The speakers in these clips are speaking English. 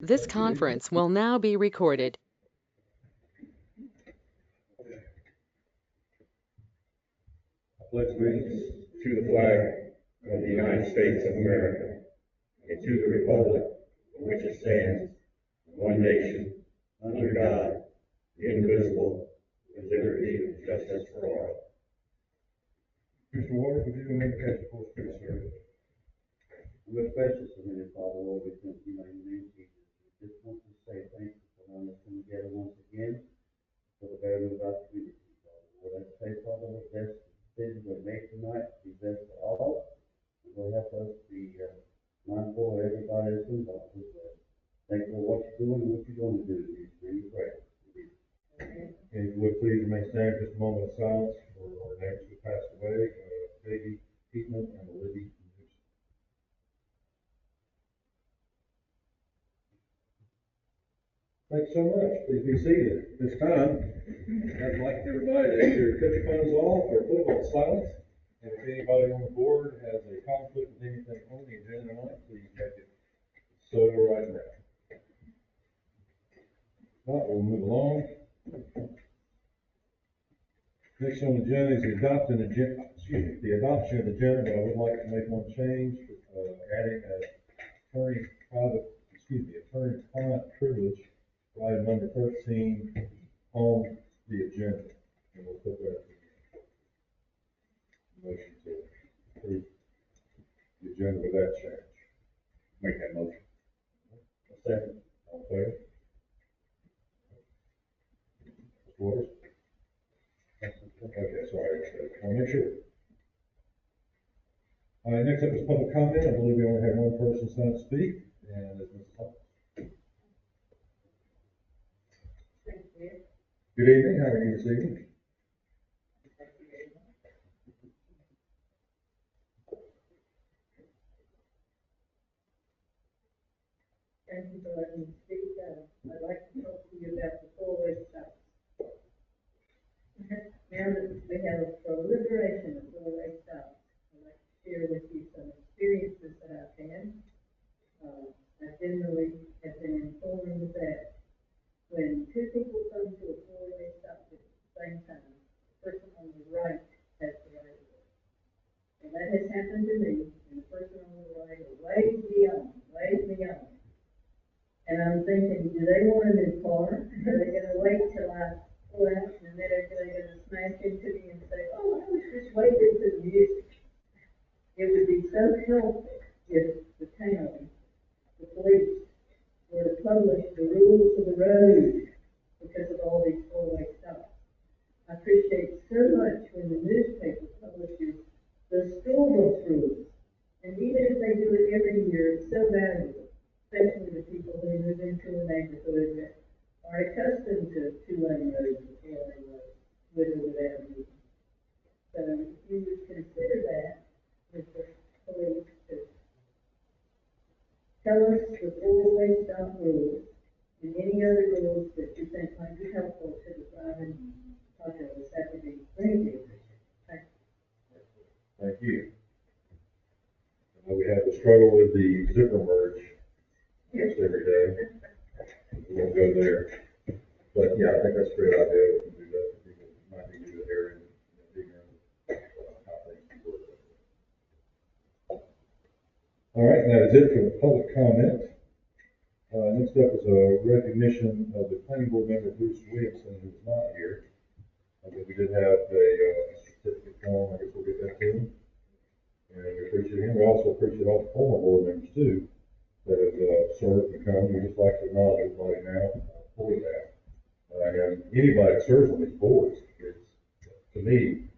This conference will now be recorded. I pledge allegiance to the flag of the United States of America and to the republic for which it stands, one nation, under God, indivisible, with liberty and justice for all. Mr. Waters, would you make a cast for us, please, sir? Most gracious and Heavenly Father, Lord, we thank you in the name of Jesus. We just want to say thank you for allowing us to come together once again for the betterment of our community, Father. Lord, I pray, Father, Lord, bless the decisions we make tonight, be best for all, and Lord, help us be mindful of everybody that's involved with that. Thank you for what you're doing and what you're going to do. We pray. And if you would please remain standing just a moment of silence for our neighbors who passed away, Baby Peatman and Libby. Thanks so much. Please be seated. At this time, I'd like everybody to take your picture phones off or put them on silence. And if anybody on the board has a conflict with anything on the agenda tonight, please make it so right now. If not, we'll move along. Next on the agenda is the adoption of the agenda, but I would like to make one change, adding attorney-client privilege, item number 13 on the agenda. And we'll put that in the motion to approve the agenda with that change. Make that motion. A second. All in favor? Mr. Waters? Okay, sorry. I'll make sure. All right, next up is public comment. I believe we only have one person signed to speak, and it's Mrs. Hall. Good evening. How are you this evening? Thank you for letting me speak. I'd like to talk to you about the four-way stop. Now that we have a proliferation of four-way stops, I'd like to share with you some experiences that I've had. I generally have been informed that when two people come to a four-way stop at the same time, the person on the right has the right of way. And that has happened to me, and the person on the right is way beyond. And I'm thinking, do they want a new car? Are they gonna wait till I pull out, and then they're gonna smash into me and say, oh, I was just waiting for the music? It would be so helpful if the town, the police, were to publish the rules of the road because of all these four-way stops. I appreciate so much when the newspaper publishes the school bus rules. And even if they do it every year, it's so valuable, especially the people who move into a neighborhood that are accustomed to two-lane roads or four-lane roads, with or without music. So if you would consider that with the police to tell us the four-way stop rules and any other rules that you think might be helpful to the driving populace, that would be greatly appreciated. Thank you. Thank you. I know we have to struggle with the zipper merge almost every day. We won't go there. But yeah, I think that's a great idea. We can do that. People might be new to the area and figure out how things can work. All right, that is it for the public comment. Next up is a recognition of the planning board member Bruce Williamson, who is not here. We did have a certificate form. I guess we'll get that to him. And we appreciate him. We also appreciate all the former board members too that have served and come. We just like to acknowledge everybody now for that. And anybody that serves on these boards, to me,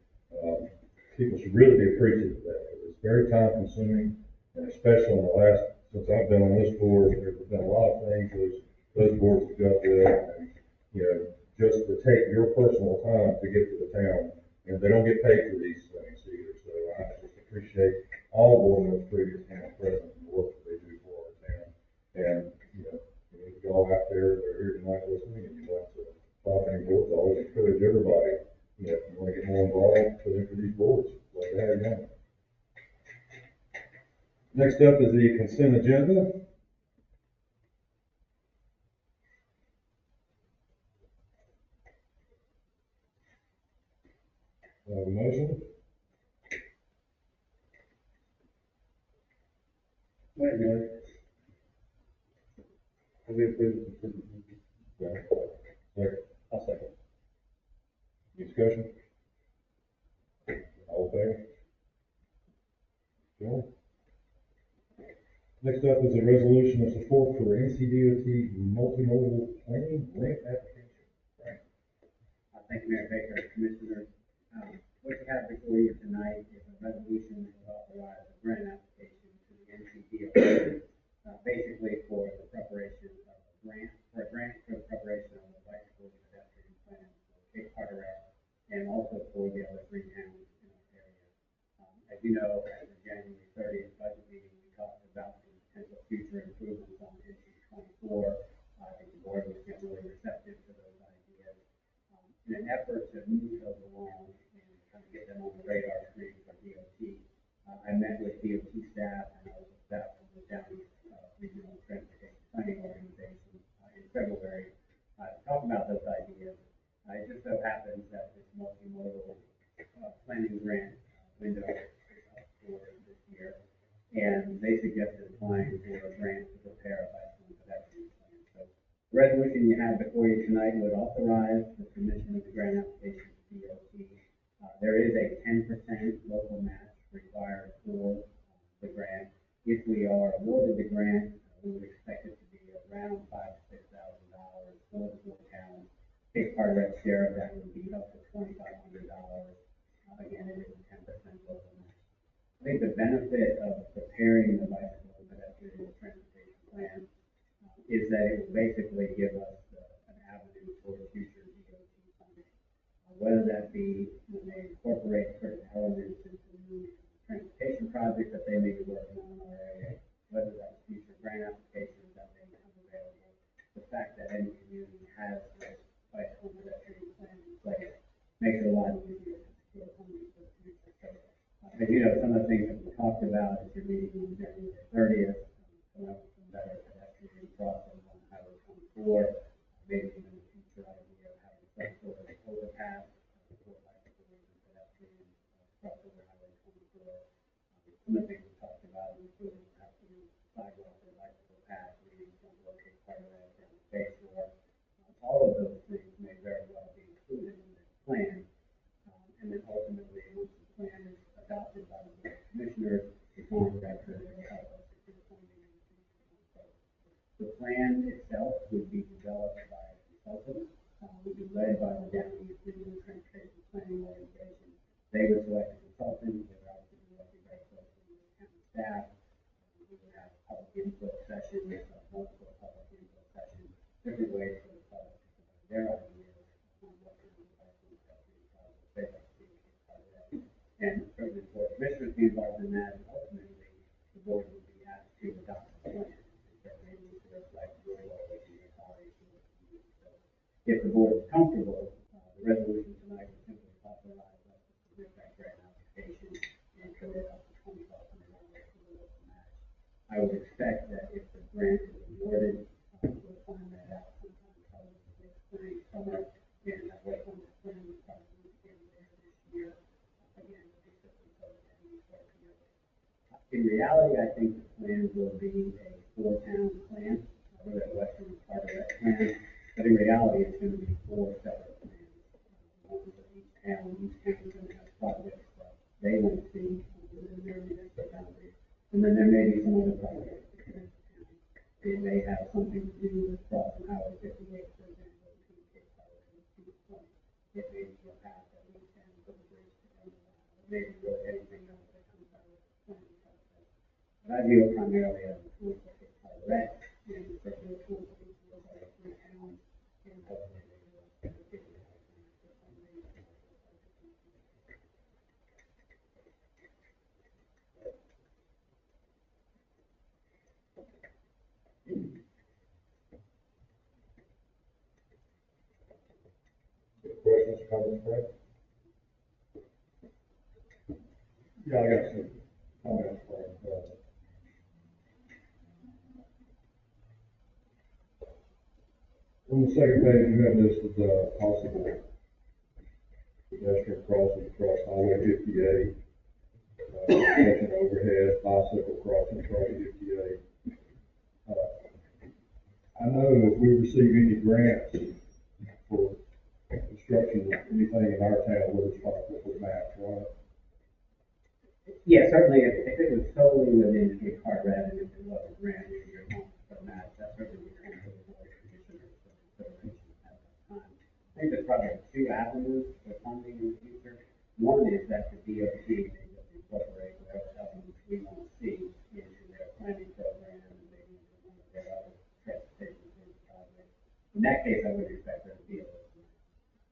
people should really be appreciative of that. It's very time consuming, and especially in the last, since I've been on this board, there's been a lot of things those boards have dealt with, and, just to take your personal time to get to the town, and they don't get paid for these things either. So I just appreciate all board members, previous and present, and the work that they do for our town. And, if y'all out there that are here tonight listening, and you want to talk any boards, I always encourage everybody, if you want to get more involved, put into these boards. Love to have you on. Next up is the consent agenda. A motion? Wait a minute. Have we approved the consent agenda? Yeah. Second. I'll second. Discussion? All in favor? Joe? Next up is a resolution of support for NCDOT multimodal planning grant application. Right. Thank you, Mayor Baker, Commissioners. What you have before you tonight is a resolution that will authorize a grant application to the NCDOT, basically for the preparation of a grant for the preparation of the bicycle pedestrian plan for Cape Carteret and also for the other three towns in our area. As you know, at the January 30th budget meeting, we talked about the potential future improvements on NC 24. I think the board was generally receptive to those ideas. In an effort to move those along and kind of get them on the radar screen for DOT, I met with DOT staff and also staff from the Downey Regional Transportation Planning Organization in February to talk about those ideas. It just so happens that this multimodal planning grant window is up for this year, and they suggested applying for a grant to prepare a bicycle pedestrian plan. So the resolution you have before you tonight would authorize the submission of the grant application to DOT. There is a 10% local match required for the grant. If we are awarded the grant, we would expect it to be around $5,000 to $6,000 for the four towns. Cape Carteret share of that would be up to $2,500. Again, it is a 10% local match. I think the benefit of preparing the bicycle pedestrian transportation plan is that it will basically give us an avenue for future DOT funding. Whether that be when they incorporate certain elements into new transportation projects that they may be working on in our area, whether that's future grant applications that may become available. The fact that any community has this bicycle pedestrian plan in place makes it a lot easier to secure funding for the future. So, as you know, some of the things that we talked about at your meeting on January 30th, come up with some better pedestrian crossings on Highway 24, maybe even the future idea of having some sort of overpass for bicycles and pedestrians cross over Highway 24. Some of the things we talked about, including perhaps a sidewalk or bicycle path leading from Cape Carteret down the Bay Shore. All of those things may very well be included in this plan. And then ultimately, once the plan is adopted by the Board of Commissioners, it's on record and will help us secure funding in the future. So the plan itself would be developed by a consultant, would be led by the Downey Regional Transportation Planning Organization. They would select a consultant, they would obviously be working very closely with county staff. We would have public input sessions, multiple public input sessions, different ways for the public to provide their ideas on what kind of bicycle pedestrian projects they'd like to see in Cape Carteret. And certainly the Board of Commissioners be involved in that, and ultimately the board would be asked to adopt the plan. So they need to reflect your role and your colleagues in the community. So if the board is comfortable, the resolution tonight would simply authorize us to submit that grant application and commit up to $2,500 to the local match. I would expect that if the grant is awarded, we'll find that out sometime probably next spring, summer, and that way when the plan is probably begin later this year. Again, we'll be simply subject to any in reality, I think the plan will be a four-town plan, or a Western Carteret plan, but in reality, it's going to be four separate plans. One for each town is going to have projects that they want to see within their municipal boundaries, and then there may be some other projects that connect the town. It may have something to do with crossing Highway 58, for example, between Cape Carteret and Stevens Point. It may be a path that leads down to the bridge to Amazon. It may be really anything else that comes out of the planning process. But I view it primarily as a tool for Cape Carteret, and certainly a tool for each of those other three towns, and hopefully they will figure it out and for some reason. Questions, comments, Brett? Yeah, I got some comments, Brett. On the second page, you have listed possible pedestrian crossing across Highway 58, section overhead, bicycle crossing across 58. I know if we receive any grants for construction of anything in our town, we're responsible for the match, right? Yeah, certainly, if it was solely within a Carteret, and if it was a grant, if you're not for that, that certainly would come to the board of commissioners for consideration at that time. I think there's probably two avenues for funding in the future. One is that the BoC may just incorporate whatever elements we want to see into their planning program and maybe into one of their other transportation improvement projects. In that case, I would expect there to be a little.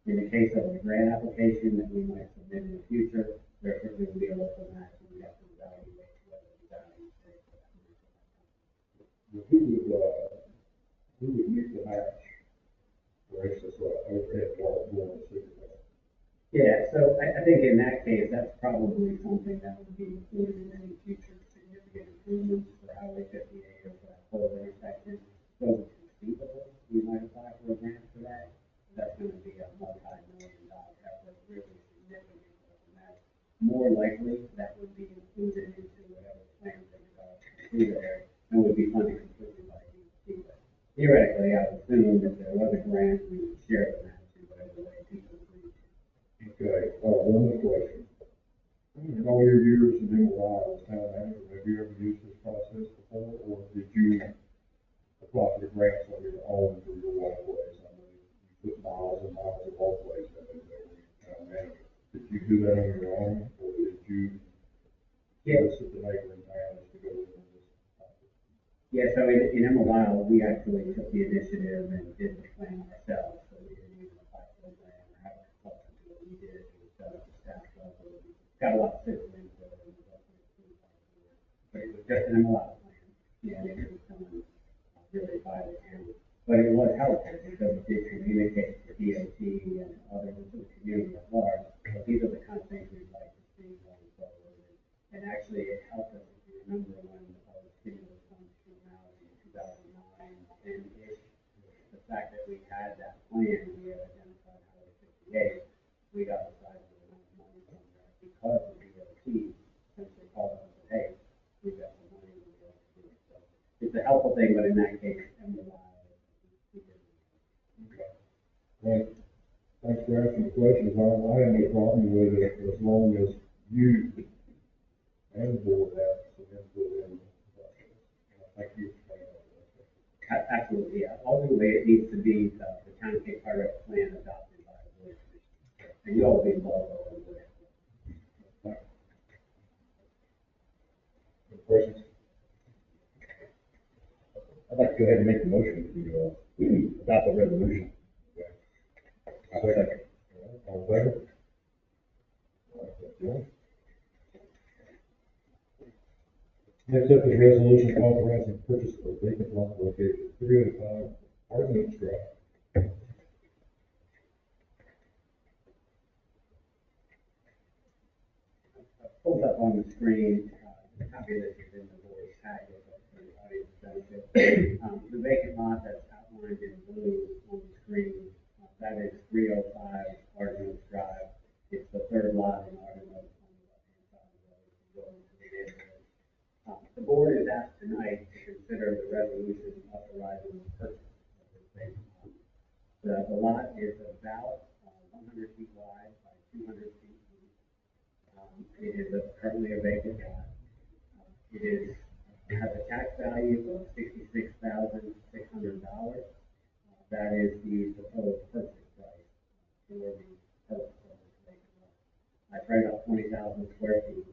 In the case of a grant application that we might submit in the future, there certainly will be a local match, and we have to evaluate whether the value is safe for that commercial. Who would meet the match? For instance, overhead wall, Yeah, so I think in that case, that's probably something that would be included in any future significant improvements for Highway 58 or for that whole intersection. So it's conceivable, we might apply for a grant for that. That's going to be a multi-million-dollar effort, really significant. And that's more likely that would be included into whatever plans they develop through there, and would be funded completely by DOT. Theoretically, I would assume that there was a grant, we would share the match in whatever way people agree. Okay, one more question. In all your years in MLI as town manager, have you ever used this process before, or did you apply for grants on your own for your walkways? I mean, you put miles and miles of walkways in there when you town manager. Did you do that on your own, or did you solicit the neighboring towns to go in this process? Yeah, so in MLI, we actually took the initiative and did the plan ourselves. So we didn't even apply for a grant or have a consultant do what we did. It was done at the staff level. We got a lot of civil input and it was approved by the board. But it was just an MLI plan. Yeah, and it was done really by the county. But it was helpful because it did communicate to DOT and others in the community at large. So these are the kind of things we'd like to see going forward. And actually, it helped us, if you remember, when the stimulus funds came out in 2009, and the fact that we had that plan, we had identified Highway 58, we got a sizable amount of money from that because of DOT essentially called us and said, hey, we've got some money, we'd like to do it. So it's a helpful thing, but in that case, Right. Thanks for asking the questions. I have no problem with it as long as you and the board have some input in the process. Thank you for saying that. Absolutely, yeah. Ultimately, it needs to be the town of Cape Carteret plan adopted by the board commission. And you all be involved in the board. Any questions? I'd like to go ahead and make the motion to adopt the resolution. Second. All in favor? Next up is resolution authorizing purchase of a vacant lot located at 305 Arden Drive. Pulled up on the screen, the copy that is in the board's packet, but for the audience benefit. The vacant lot that's outlined in blue on the screen, that is 305 Arden Drive. It's the third lot in Arden on the left-hand side of the road as you go into the neighborhood. The board is asked tonight to consider the resolution authorizing the purchase of this vacant lot. The lot is about 100 feet wide by 200 feet deep. It is currently a vacant lot. It has a tax value of $66,600. That is the proposed purchase price for the purchase of this vacant lot. That's right about 20,000 square feet.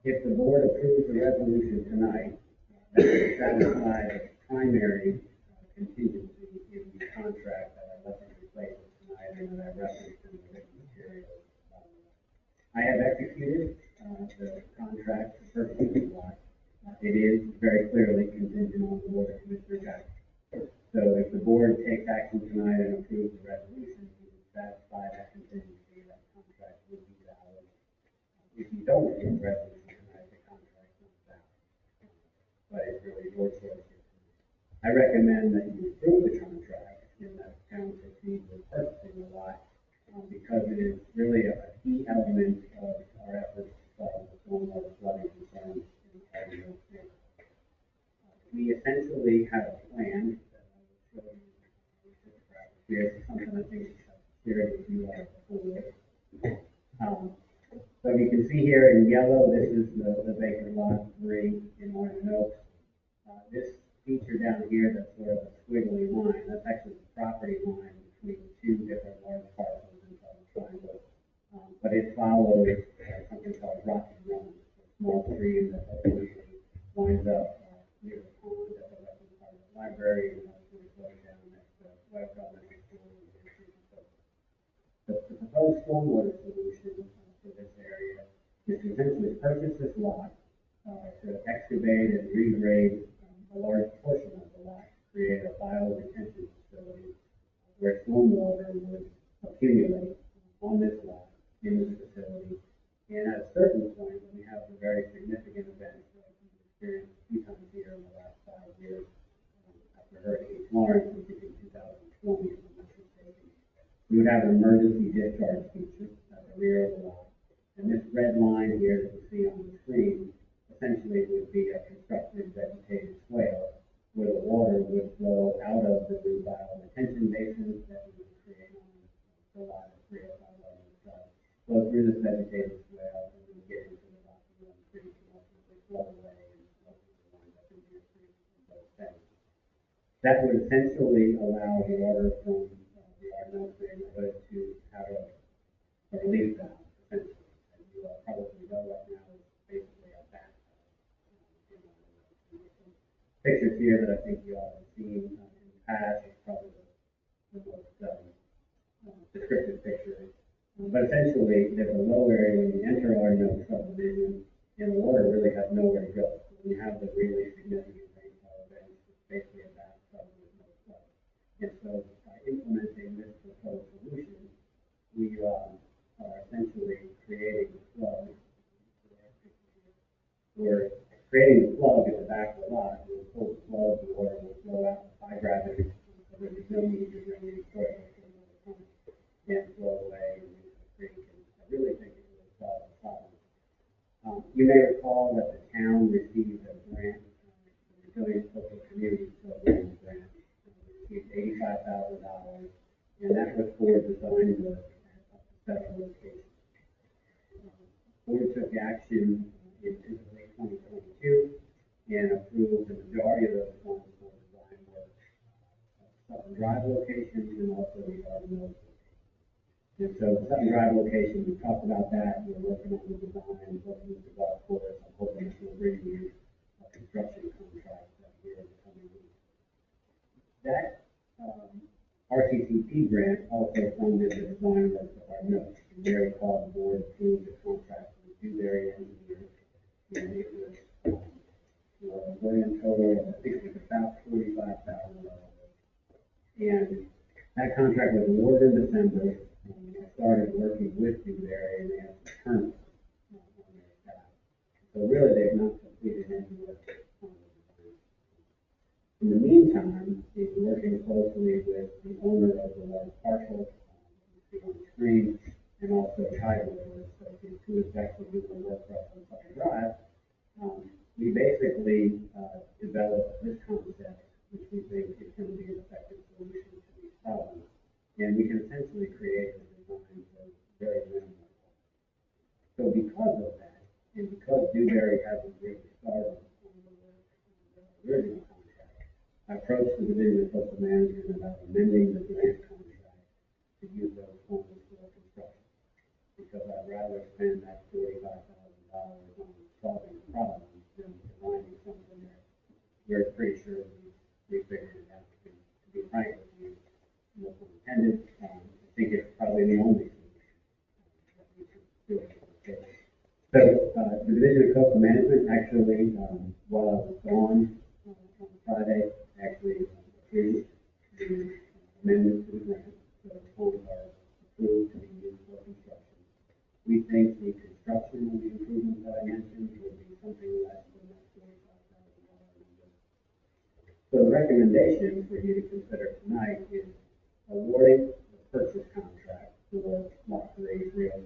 If the board approves the resolution tonight, that would satisfy the primary contingency in the contract that I'd like to replace it tonight and that I referenced in the written materials. I have executed the contract to purchase the lot. It is very clearly contingent on the board of commissioners action. So if the board takes action tonight and approves the resolution, we would satisfy that contingency, that contract would be valid. If you don't approve the resolution tonight, the contract is valid. But it's really your choice. I recommend that you approve the contract and that the town proceed with purchasing the lot because it is really a key element of our efforts to solve the stormwater flooding concerns in the area of State. We essentially have a plan that I will show you here, something I think I've shared with you all before. So you can see here in yellow, this is the vacant lot 3 in Orange Oaks. This feature down here, that's sort of a squiggly line, that's actually the property line between 2 different large parcels inside the triangle. But it follows something called Rocky Run, a small stream that ultimately winds up near the pond at the western part of the library and ultimately flows down next to West Elementary School. The proposed stormwater solution for this area is to essentially purchase this lot, to excavate and regrade a large portion of the lot, create a bioretention facility where stormwater would accumulate on this lot, in this facility. And at a certain point, when we have the very significant events that we've experienced a few times here in the last 5 years, after Hurricane Florence, which is in 2020, if I'm not mistaken, we would have an emergency discharge feature at the rear of the lot. And this red line here that you see on the screen essentially would be a constructed vegetated swale where the water would flow out of the new bioretention basins that we would create on the lot of 305 side, flow through this vegetated swale and then get into the Rocky Run Creek and ultimately flow away and ultimately wind up in Deer Creek and both banks. That would essentially allow the water from the Arnold neighborhood to have a relief valve, essentially. As you probably know right now, it's basically a back. Pictures here that I think you all have seen in the past, it's probably the most descriptive picture. But essentially, there's a low area when you enter our no subdivision, and the water really has nowhere to go. So when you have the really significant rainfall events, it's basically a bathtub with no flow. And so by implementing this proposed solution, we are essentially creating the flow. We're creating the plug at the back of the lot. We'll pull the plug, the water will flow out by gravity. So there's no need to bring any soil to then flow away into the creek. And I really think it will solve the problem. You may recall that the town received a grant, the Resilient Coastal Community Program grant. We received $85,000, and that was for design work at several locations. Board took action in late 2022 and approved the majority of those funds for design work. Sutton Drive location and also the Arden Mills. And so the Sutton Drive location, we talked about that. We're working on the design, working with the golf course. I'm hoping to bring you a construction contract here in the coming weeks. That RCCP grant also funded the design work of our notes. You may recall the board approved the contract with Dewberry Engineers. And it was a grand total of, I think it was about $45,000. And that contract was awarded in December, and I started working with Dewberry, and they have some terms on their staff. So really, they've not completed any work on the design. In the meantime, he's working closely with the owner of the large parcel, you see on the screen, and also title associates who is actually doing the work for us on Sutton Drive. We basically developed this concept, which we think is going to be an effective solution to these problems. And we can essentially create a design for very minimal cost. So because of that, and because Dewberry hasn't really started on the work on the original contract, I approached the Division of Coastal Management about amending the grant contract to use those funds for construction. Because I'd rather spend that $45,000 on solving the problem than designing something that we're pretty sure we figured it out. To be frank with you, no pun intended, I think it's probably the only solution that we should do it. So the Division of Coastal Management actually, while I was gone on Friday, actually approved the amendment to the grant. So the funds are approved to be used for construction. We think the construction of the improvements that I mentioned will be something less than that $45,000 number. So the recommendation for you to consider tonight is awarding the purchase contract for lot 3, 305,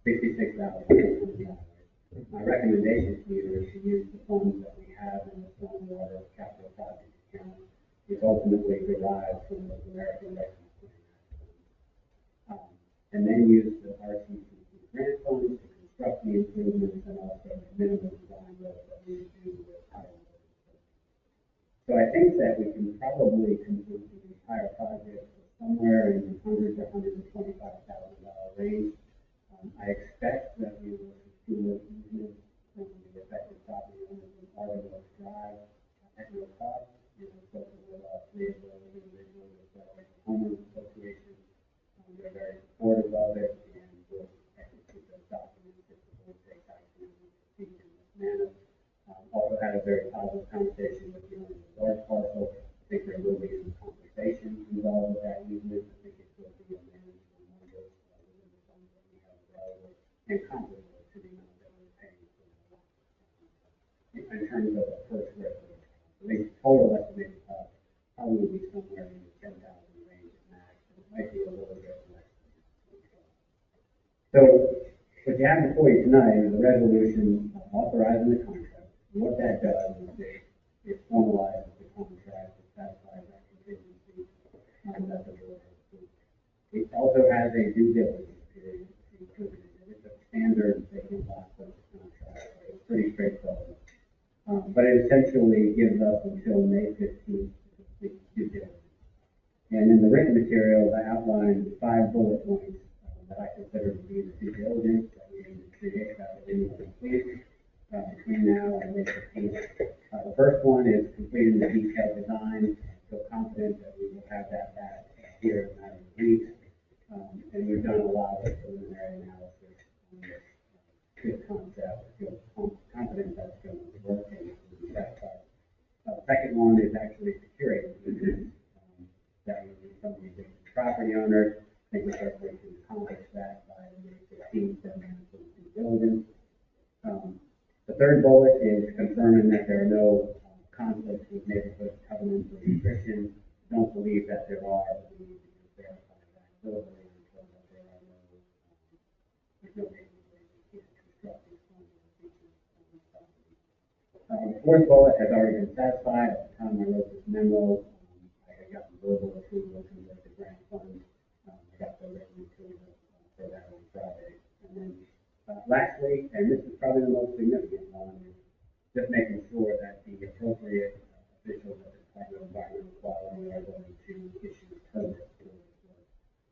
$66,000. My recommendation to you is to use the funds that we have in the stormwater capital project account, which ultimately derives from the American Rescue Plan. And then use the RCCC grant funds to construct the improvements and also the minimum design work that we would do with higher. So I think that we can probably complete the entire project somewhere in the $100,000 to $125,000 range. I expect that we will secure easements from the affected property owners in Ardenwood Drive at no cost. You know, so with all three of those individuals, the homeowners association, they're very supportive of it and will execute those documents if the board takes action and proceed in this manner. Also had a very positive conversation with the owners of the large parcel. I think there will be some conversation involved with that easement. I think it will be a managed and one of those within the funds that we have available and comparable to the amount that we're paying for the lot. In terms of the first residence, I think total estimated cost probably will be somewhere in the 10,000 range at max, and it might be a little bit less. So what you have before you tonight is a resolution authorizing the contract. And what that does is it formalizes the contract that satisfies that contingency that the board has approved. It also has a due diligence period included in it. It's a standard vacant lot purchase contract. It's pretty straightforward. But it essentially gives us until May 15th to complete due diligence. And in the written materials, I outlined 5 bullet points that I consider to be the due diligence that we need to create that we need to complete between now and May 15th. The first one is completing the detailed design. I feel confident that we will have that back here in a matter of weeks. And we've done a lot of preliminary analysis on this good concept. I feel confident that's going to work and will be satisfied. The second one is actually securing that would be some of the big property owners. I think we certainly can accomplish that by May 15th and then some due diligence. The third bullet is confirming that there are no conflicts with neighborhood covenants or restrictions. Don't believe that there are, but we need to just verify that verbally until that there are no, there's no reason why we can't construct these homes in the future on this property. The fourth bullet has already been satisfied. At the time I wrote this memo, I got the verbal approval to convert the grant funds. I got the written approval for that on Friday. And then lastly, and this is probably the most significant one, is just making sure that the appropriate officials at the Department of Environmental Quality are going to issue permits for this work.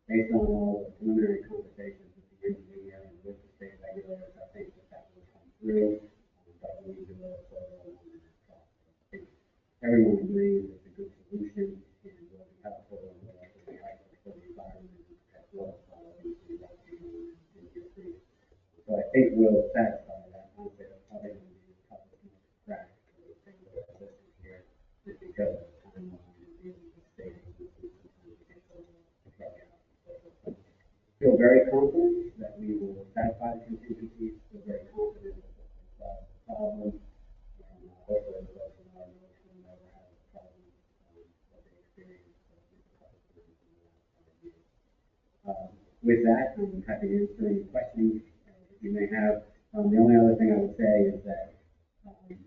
Based on all the preliminary conversations with the engineer and with the state regulators, I think that will come through. But we need to go further along in that process. I think everyone agrees it's a good solution and will be helpful and will also be helpful for the environment as well as quality to what we want and get through. So I think we'll satisfy that. Honestly, that's probably going to be the toughest one to crack for the thing that I listed here, just because of the timeline and dealing with state agencies sometimes it gets a little drug out. So feel very confident that we will satisfy the contingencies. Feel very confident that this will solve the problem. And hopefully the folks in our village will never have a problem that they experienced just a couple of times in the last 5 years. With that, I'm happy to answer any questions you may have. The only other thing I would say is that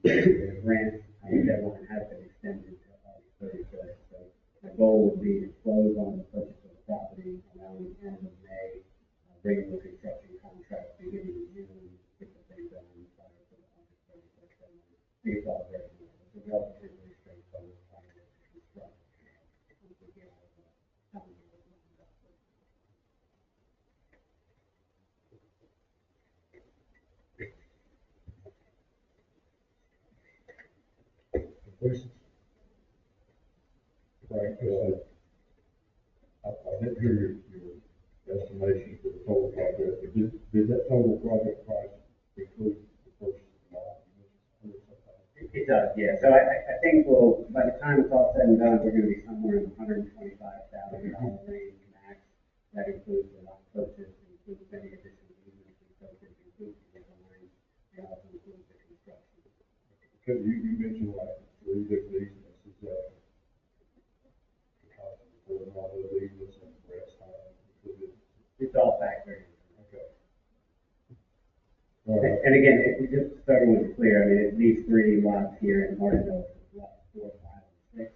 the grant deadline has been extended to August 31st. So the goal would be to close on the purchase of the property around the end of May, bring the construction contract beginning of June, get the thing done prior to the August 31st deadline. I think it's all very good. It's a relatively straightforward project to construct. Once we get all the elements lined up. Questions? Right, I didn't hear your estimation for the total project, but did that total project price include the first lot? It does, yeah. So I think by the time it's all said and done, we're going to be somewhere in the $125,000 range max. That includes the lot purchase, includes any additional units we purchase, includes the design, and also includes the construction. Because you mentioned like 3 different easements, is that the cost of all those easements and the rest included It's all factored in. Okay. And again, if we just so everyone's clear, I mean, it's these three lots here in Martinville, lots 4, 5, and 6.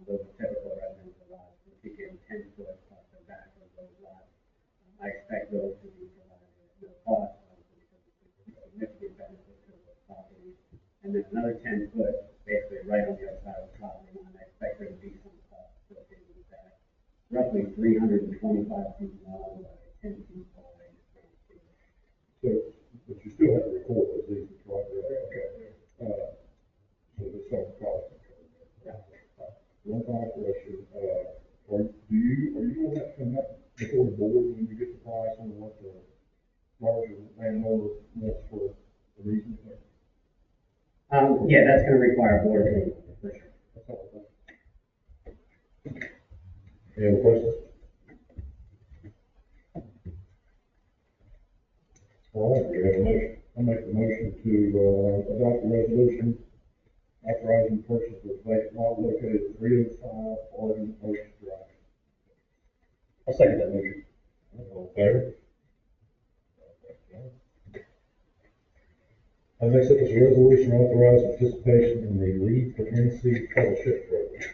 Those are typical residential lots, we could get 10 foot off the back of those lots. I expect those to be provided at no cost, because it's a significant benefit to the property. And then another 10 foot, basically right on the other side of the property line, I expect there to be some cost associated with that. Roughly 325 feet long, 10 feet wide. So, but you still have to record those leases, right? Okay. So there's some cost. One final question, are you going to have to come back before the board when you get the price on what the larger landowner wants for the reason? Yeah, that's gonna require board approval, for sure. That's all. Any other questions? All right, we have a motion. I'll make the motion to, adopt the resolution authorizing the purchase of vacant lot located at 305 Arden Oaks Drive. I'll second that motion. All in favor? Next up is a resolution authorizing participation in the Lead for NC Fellowship Program.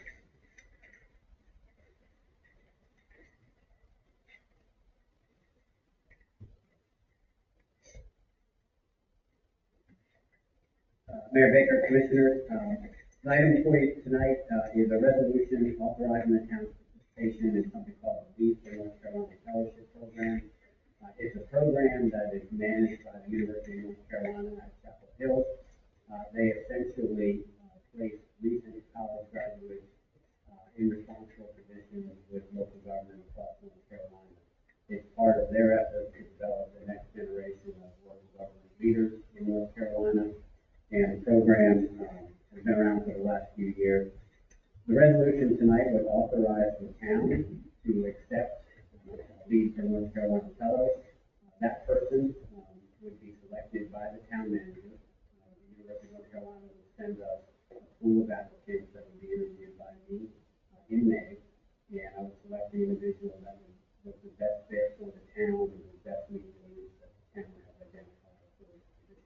Mayor Baker, Commissioners, the item before you tonight is a resolution authorizing the town's participation in something called the Lead for North Carolina Fellowship Program. It's a program that is managed by the University of North Carolina at Chapel Hill. They essentially place recent college graduates in responsible positions with local government across North Carolina. It's part of their effort to develop the next generation of local government leaders in North Carolina. And the program has been around for the last few years. The resolution tonight would authorize the town to accept Lead for North Carolina Fellows. That person would be selected by the town manager. The University of North Carolina will send us a pool of applicants that will be interviewed by me in May. And I will select the individual that was the best fit for the town and the best meet the needs that the town has identified for this position.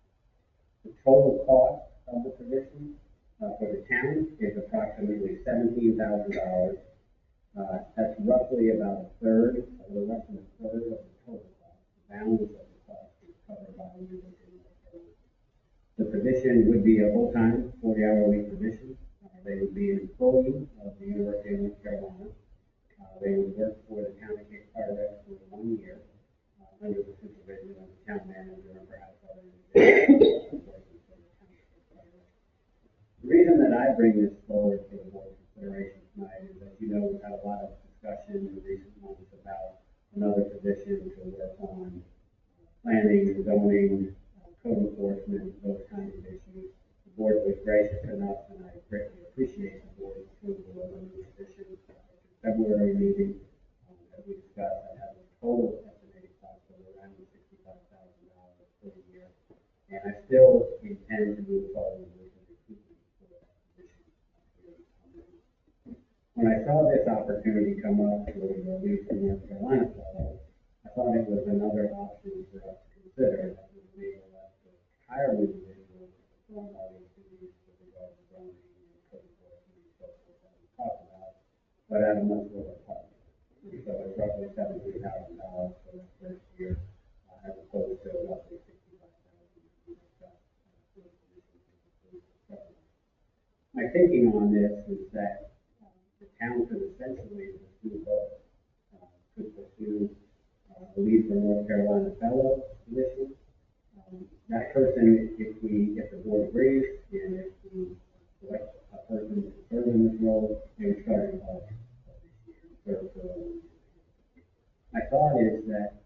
The total cost of the position for the town is approximately $17,000. That's roughly about a third, a little less than a third of the total cost. The balance of the cost is covered by the University of North Carolina. The position would be a full-time, 40-hour-a-week position. They would be an employee of the University of North Carolina. They would work for the town of Carteret for 1 year under the supervision of the town manager and perhaps other individuals working for the town of Carteret. The reason that I bring this forward for the board consideration tonight is that, you know, we've had a lot of discussion in recent months about another position to work on planning, zoning, code enforcement, those kinds of issues. The board was gracious enough, and I greatly appreciate the board's approval of a new position at the February meeting. As we discussed, I have a total estimated cost of around $65,000 per year, and I still intend to move forward with the recruitment for that position. When I saw this opportunity come up for the Lead for North Carolina fellow, I thought it was another option for us to consider that would enable us to hire an individual to perform all these duties with regard to zoning and code enforcement and so forth that we talked about, but at a much lower cost. So it's roughly $17,000 for the first year, as opposed to roughly $65,000 for the position. My thinking on this is that the town could essentially pursue both. Could pursue the Lead for North Carolina Fellow position. That person, if the board agrees, and if we select a person to serve in this role, they would start in August of this year. My thought is that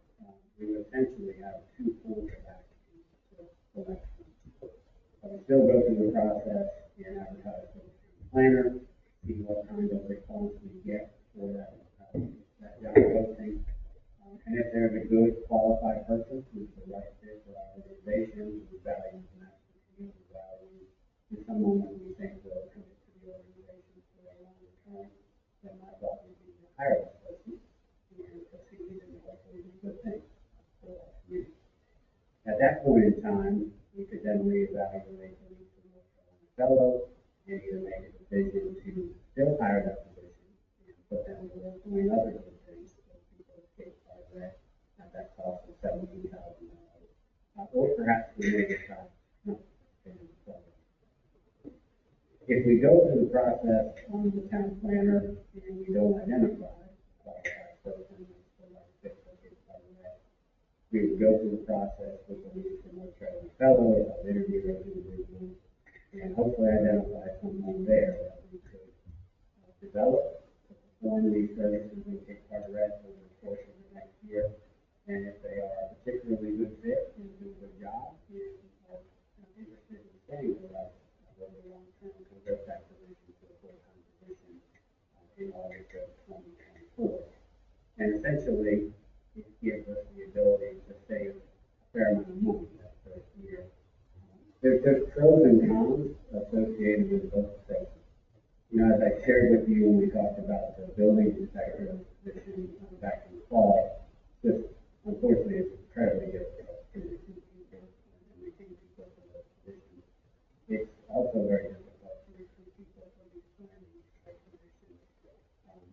we would essentially have 2 pools of applicants for selection. I would still go through the process and advertise for the planner, see what kind of response we get for that job posting. And if there's a good qualified person who's the right fit for our organization, who values the national community values, and someone that we think will commit to the organization for a longer term, then my thought would be to hire this person and proceed and hopefully is a good thing for our community. At that point in time, we could then reevaluate the need for North Carolina fellow and either make a decision to still hire that position and put them to work doing other good things for people of Cape Carteret at that cost of $17,000. Or perhaps we may decide, no, if we go through the process on the town planner and we don't identify a qualified person for like fit for Cape Carteret, we would go through the process with the lead for North Carolina fellow, of interview those individuals, and hopefully identify someone there that we could develop to perform these services in Cape Carteret over the course of the next year. And if they are a particularly good fit and do a good job and are interested in staying with us over the long term, convert that position to a full-time position in August of 2024. And essentially, it gives us the ability to save a fair amount of money that first year. There's pros and cons associated with both approaches. You know, as I shared with you when we talked about the building inspector position back in the fall, this unfortunately is incredibly difficult to recruit people and retain people for those positions. It's also very difficult to recruit people for these planning type positions.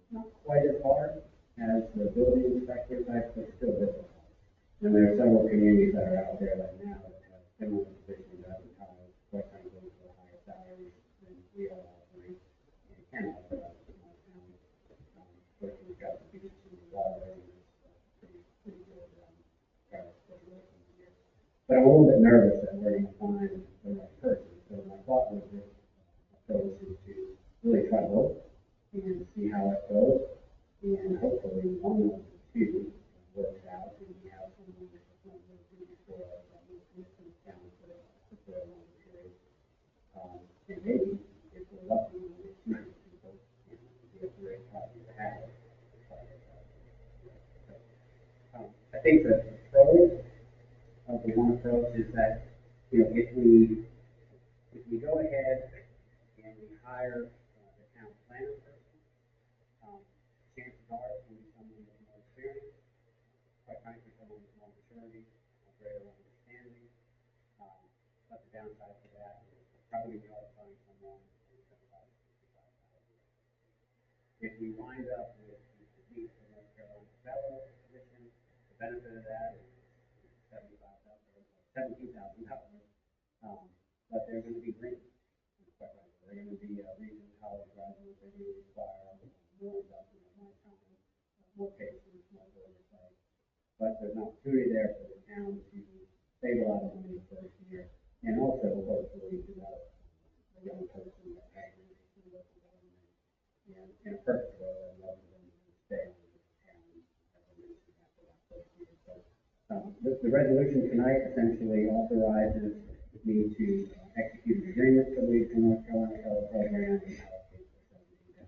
Not quite as hard as the building inspector type, but still difficult. And there are several communities that are out there right now that have similar positions advertised, quite frankly, for higher salaries than we are offering and can offer as a small town. But we've got the beach and the water and it's pretty good price for working here. But I'm a little bit nervous that we're going to find the right person. So my thought with this approach is to really try both and see how it goes. And hopefully one of the two works out and we have someone that performs those duties for us that will commit down for a long period. And maybe if we're lucky, we'll get two good people and it'll be a great project to have. I think the pros of the one approach is that, you know, if we go ahead and we hire the town planner person, chances are it's going to be someone with more experience, quite frankly, someone with more maturity, a greater understanding. But the downside to that is it's probably going to be hard to find someone who's going to cost $65,000. If we wind up with the need for North Carolina fellow position, the benefit of that is $17,000. But they're going to be green. They're going to be recent college graduates. They're going to require more investment of my time, more patience, more oversight. But there's an opportunity there for the town to save a lot of money the first year, and also hopefully develop a young person that has an interest in local government. And in a perfect world, I'd love for them to stay on the town as a minister after that first year. So the resolution tonight essentially authorizes me to execute an agreement for the North Carolina Fellow Program and allocate $17,000.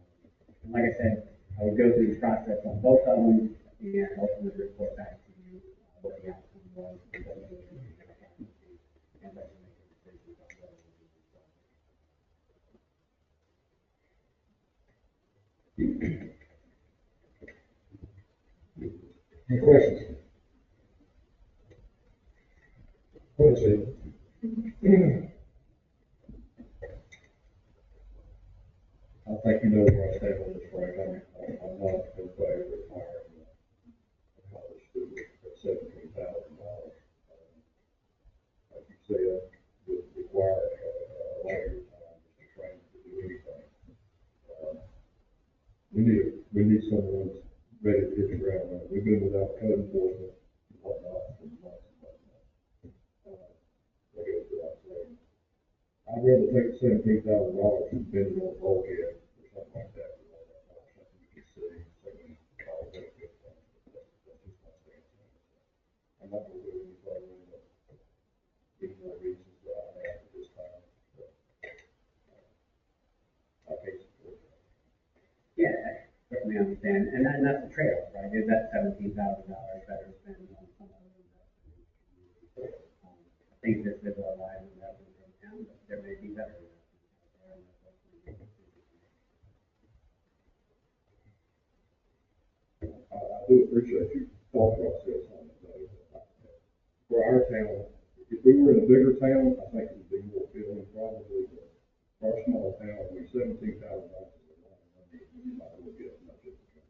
And like I said, I would go through the process on both of them and ultimately report back to you what the outcome was and what the and let you make a decision about whether we move forward. Any questions? Let's see. I think you know where I stand on this, right? I'm not in favor of hiring a college student at $17,000. Like you said, would require a lot of your time just to train to do anything. We need someone that's ready to hit the ground running. We've been without code enforcement and whatnot for months and months. That goes without saying. I'd rather take $17,000 and spend it on bulkhead or something like that. Something you can see, something all benefit from. That's just my stance. I'm not going to do any further in the reasons that I have at this time. But, I can't support that. Yeah, I certainly understand, and that's the trade-off, right? Is that $17,000 better spent on some other investment? I think this is a line investment from town, but there may be better investments out there, and that's what we need to do. I do appreciate you thought process on it. For our town, if we were in a bigger town, I think it would be more appealing probably, but for our small town, I mean, $17,000 is a lot of money, you might as well get as much as you can.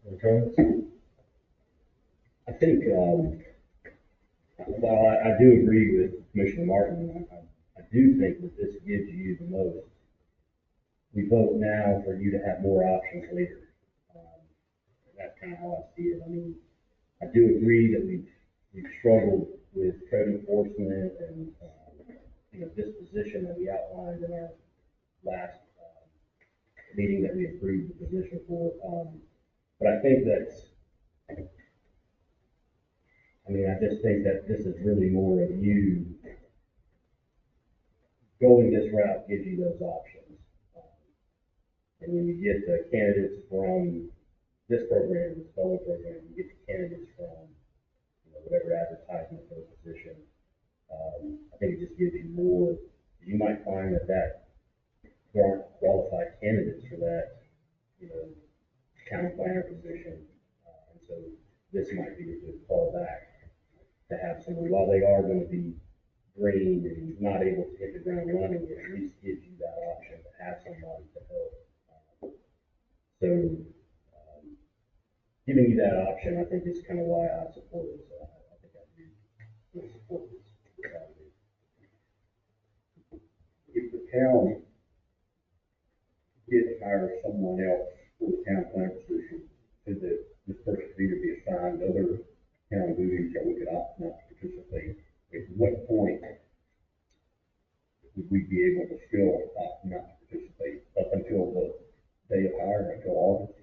Any comments? I think, while I do agree with Commissioner Martin, I do think that this gives you the most. We vote now for you to have more options later. That's kind of how I see it. I mean, I do agree that we've struggled with code enforcement and, disposition that we outlined in our last, meeting that we approved the position for. But I think I just think that this is really more of you going this route gives you those options. And when you get the candidates from this program, this fellow program, you get the candidates from, whatever advertisement for the position. I think it just gives you more. You might find that there aren't qualified candidates for that, town planner position. And so this might be a good fallback to have someone, while they are going to be green and not able to hit the ground running, it at least gives you that option to have somebody to help. So, giving you that option, I think is kind of why I support it. So I think I do support this. If the town did hire someone else for the town planner position, so that this person could either be assigned other town duties or we could opt not to participate, at what point would we be able to still opt not to participate up until the day of hire, until August?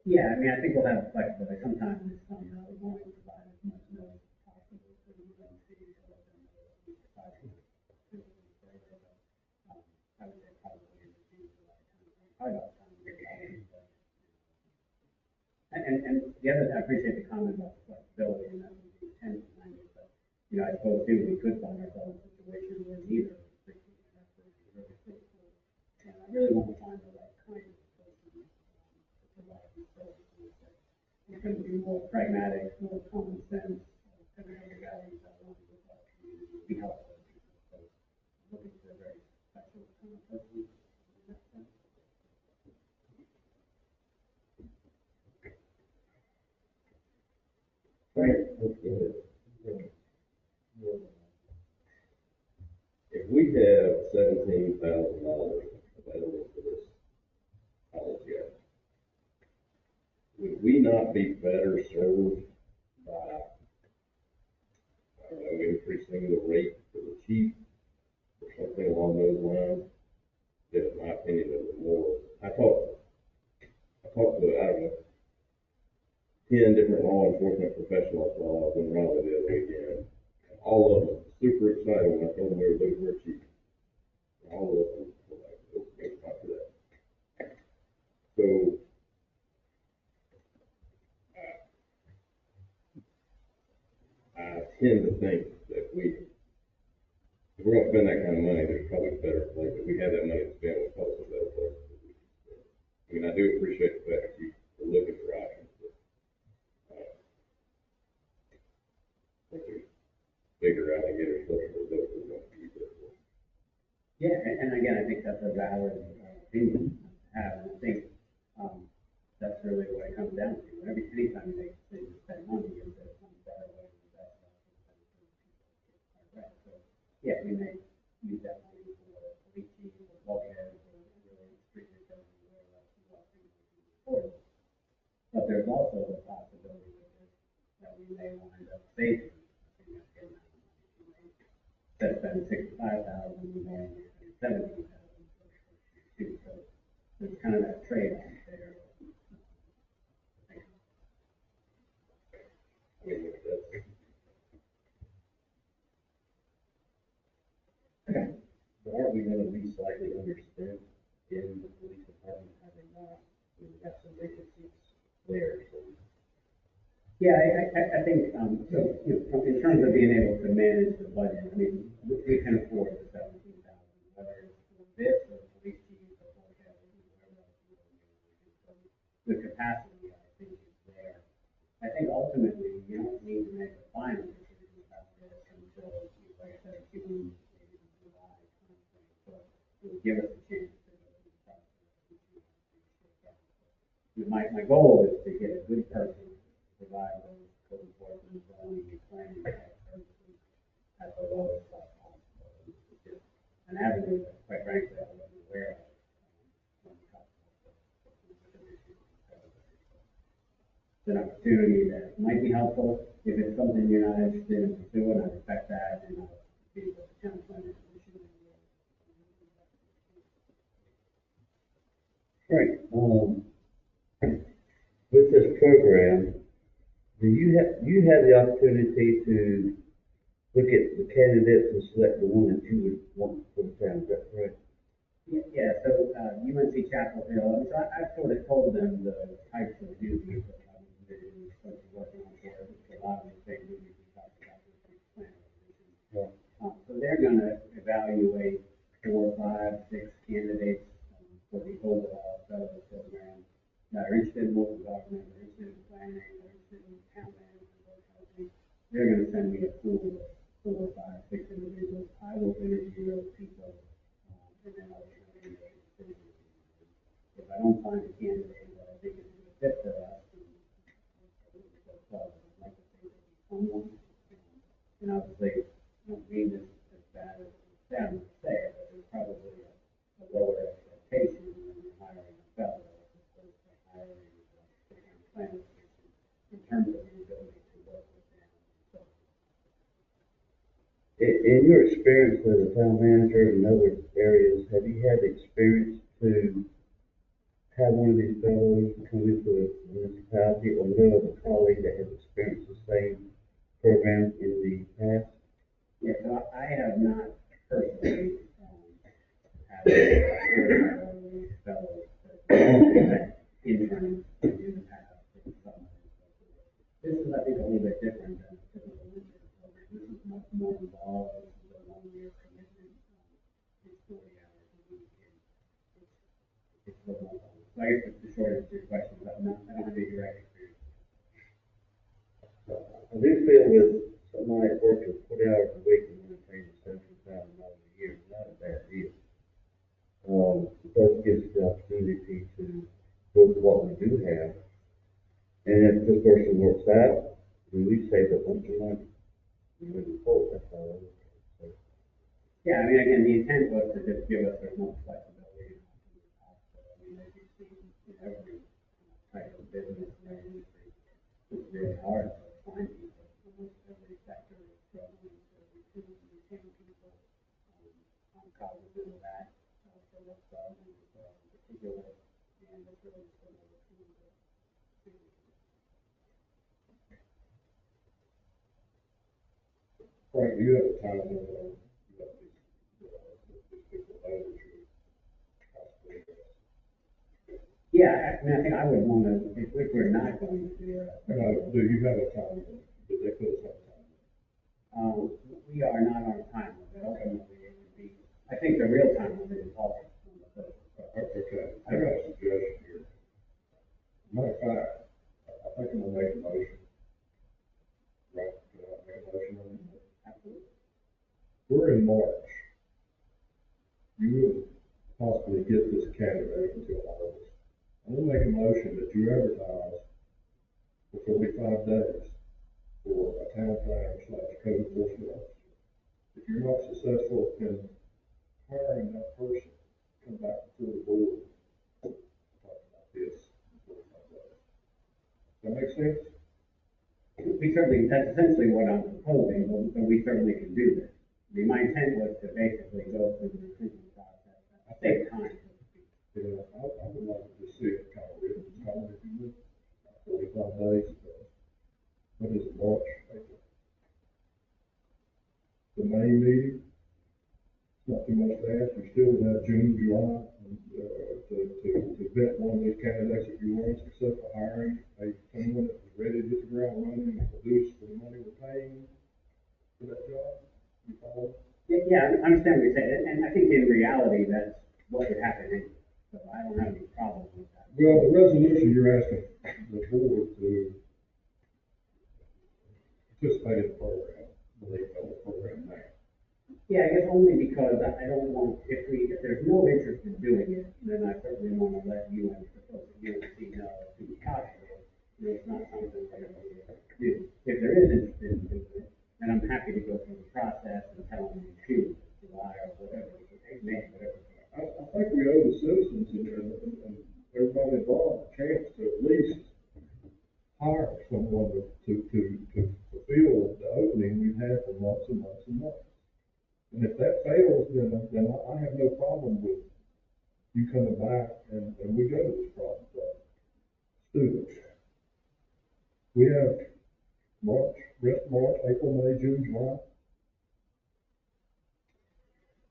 Yeah, I mean, I think we'll have flexibility. Sometimes this summer, we want to provide as much notice as possible for the young cities to let them know that we decided to do it further. But, I would say probably in the June, July timeframe, probably about the time we get out. And the other, I appreciate the comment about flexibility, and that would be intense language, but, I suppose too, we could find ourselves in a situation where neither particular effort is really fruitful. And I really want to find the right kind of person to provide these services. It could be more pragmatic, more common sense, kind of the values that we want to with our community, be helpful to people. So I'm looking for a very special kind of person in that sense. Right. If we have $17,000 available for this policy, would we not be better served by, I don't know, increasing the rate for the chief or something along those lines? That, in my opinion, is more. I talked to, I don't know, 10 different law enforcement professionals while I was in Raleigh the other weekend. All of them super excited when I told them we were looking for a chief. All of them were like, let's talk to that. So, I tend to think that if we're going to spend that kind of money, there's probably a better place. If we have that money to spend, we'll probably a better place. I mean, I do appreciate the fact that you are looking for options, but I think there's bigger alligators looking for those who want to use it. Yeah, and again, I think that's a valid opinion to have, and I think, that's really what it comes down to. Anytime you make a decision to spend money, is there some better way to invest that right? So, yeah, we may use that money for police chief or bulkheads or really street repairs where that's what we can afford. But there's also the possibility with this that we may wind up saving a significant amount of money. Instead of spending $65,000, we may only spend $17,000 too. So there's kind of that trade-off there. Okay. But aren't we going to be slightly underspent in the police department having not? We got some vacancies there. So. Yeah, I think, so, in terms of being able to manage the budget, I mean, we can afford the $17,000, whether it's this, or police chief, or whatever, whatever else you want to do. So the capacity, I think, is there. I think ultimately, you don't need to make a final decision about this until, like I said, June, maybe July timeframe. But it would give us a chance to go through the process and see how things shake out. My goal is to get a good person to provide those code enforcement, zoning, and planning type services at the lowest cost possible. It's just an avenue that, quite frankly, I wasn't aware of when we talked about the issue. It's an opportunity that might be helpful. If it's something you're not interested in pursuing, I respect that, and I'll be with the town planning commission. Right, with this program, you have the opportunity to look at the candidates and select the one that you would want for the town, is that correct? Yeah, so, UNC Chapel Hill, and so I sort of told them the types of duties that I was envisioning, supposed to be working on for it, which a lot of the same duties we talked about with the planning commission. Yeah. So they're gonna evaluate 4, 5, 6 candidates for the overall federal program that are interested in local government, they're interested in planning, they're interested in town management, those kind of things. They're gonna send me a pool of 4, 5, 6 individuals. I will interview those people, and then I'll make a decision. If I don't find a candidate that I think is a good fit for us, then I would go forward. I'd like to think that someone, and obviously, I don't mean this as bad as it sounds to say it, but there's probably a lower expectation when you're hiring a fellow as opposed to hiring a planning commission in terms of your ability to work with them. So, In your experience as a town manager in other areas, have you had the experience to have one of these fellows come into a municipality or know of a colleague that has experienced the same program in the past? yeah, so I have not personally had a fellow interns in the past. This is, I think, a little bit different than a typical intern program. This is much more involved. This is a 1-year commitment. It's 40 hours a week. And it's a little more. So I guess the short answer to your question is I don't have any direct experience. I do feel with somebody that works 40 hours a week and only pays $17,000 a year, it's not a bad deal. It does give us the opportunity to look at what we do have. And if this person works out, then we save a bunch of money. Moving forward, that's all I look at. So, Yeah, I mean, again, the intent was to just give us as much flexibility as possible. I mean, as you've seen in every type of business or industry, it's really hard to find people. Almost every sector is struggling to recruit and retain people. I'm cognizant of that for what's in particular, and it's really just another tool to Frank, do you have a time limit on, you know, these people know that you're possibly, yeah, I mean, I think I would want to, if we're not going to do it. do you have a time limit? Did they put us on time limit? We are not on time limit. Ultimately, it would be, I think the real time limit is August. Okay, I got a suggestion here. Matter of fact, I think I'm gonna make a motion. Right, can I make a motion on this? Absolutely. We're in March. You would possibly get this candidate until August. I'm gonna make a motion that you advertise for 45 days for a town planner / code enforcement officer. If you're not successful in hiring that person, come back to the board, talk about this. Does that make sense? We certainly, that's essentially what I'm proposing, but we certainly can do this. I mean, my intent was to basically go through the recruitment process at the same time. Yeah, I would like to just see it kind of written down, if you would, 45 days. What is it, March, April? The May meeting, not too much to ask, you still would have June, July, to vet one of these candidates if you weren't successful hiring someone that was ready to hit the ground running and produce for the money we're paying for that job. You follow? Yeah, I understand what you're saying, and I think in reality, that's what would happen anyway. So I don't have any problems with that. Well, the resolution, you're asking the board to participate in the program, the program now. Yeah, I guess only because I don't want, if there's no interest in doing it, then I certainly want to let you and propose to you and see no, to be calculated. It's not something that I'm going to do. If there is interest in doing it, then I'm happy to go through the process and tell them to choose July or whatever, May, whatever. I think we owe the citizens and everybody involved a chance to at least hire someone to fulfill the opening we've had for months and months and months. And if that fails, then I have no problem with you coming back and we go to this problem. Students. We have rest March, April, May, June, July.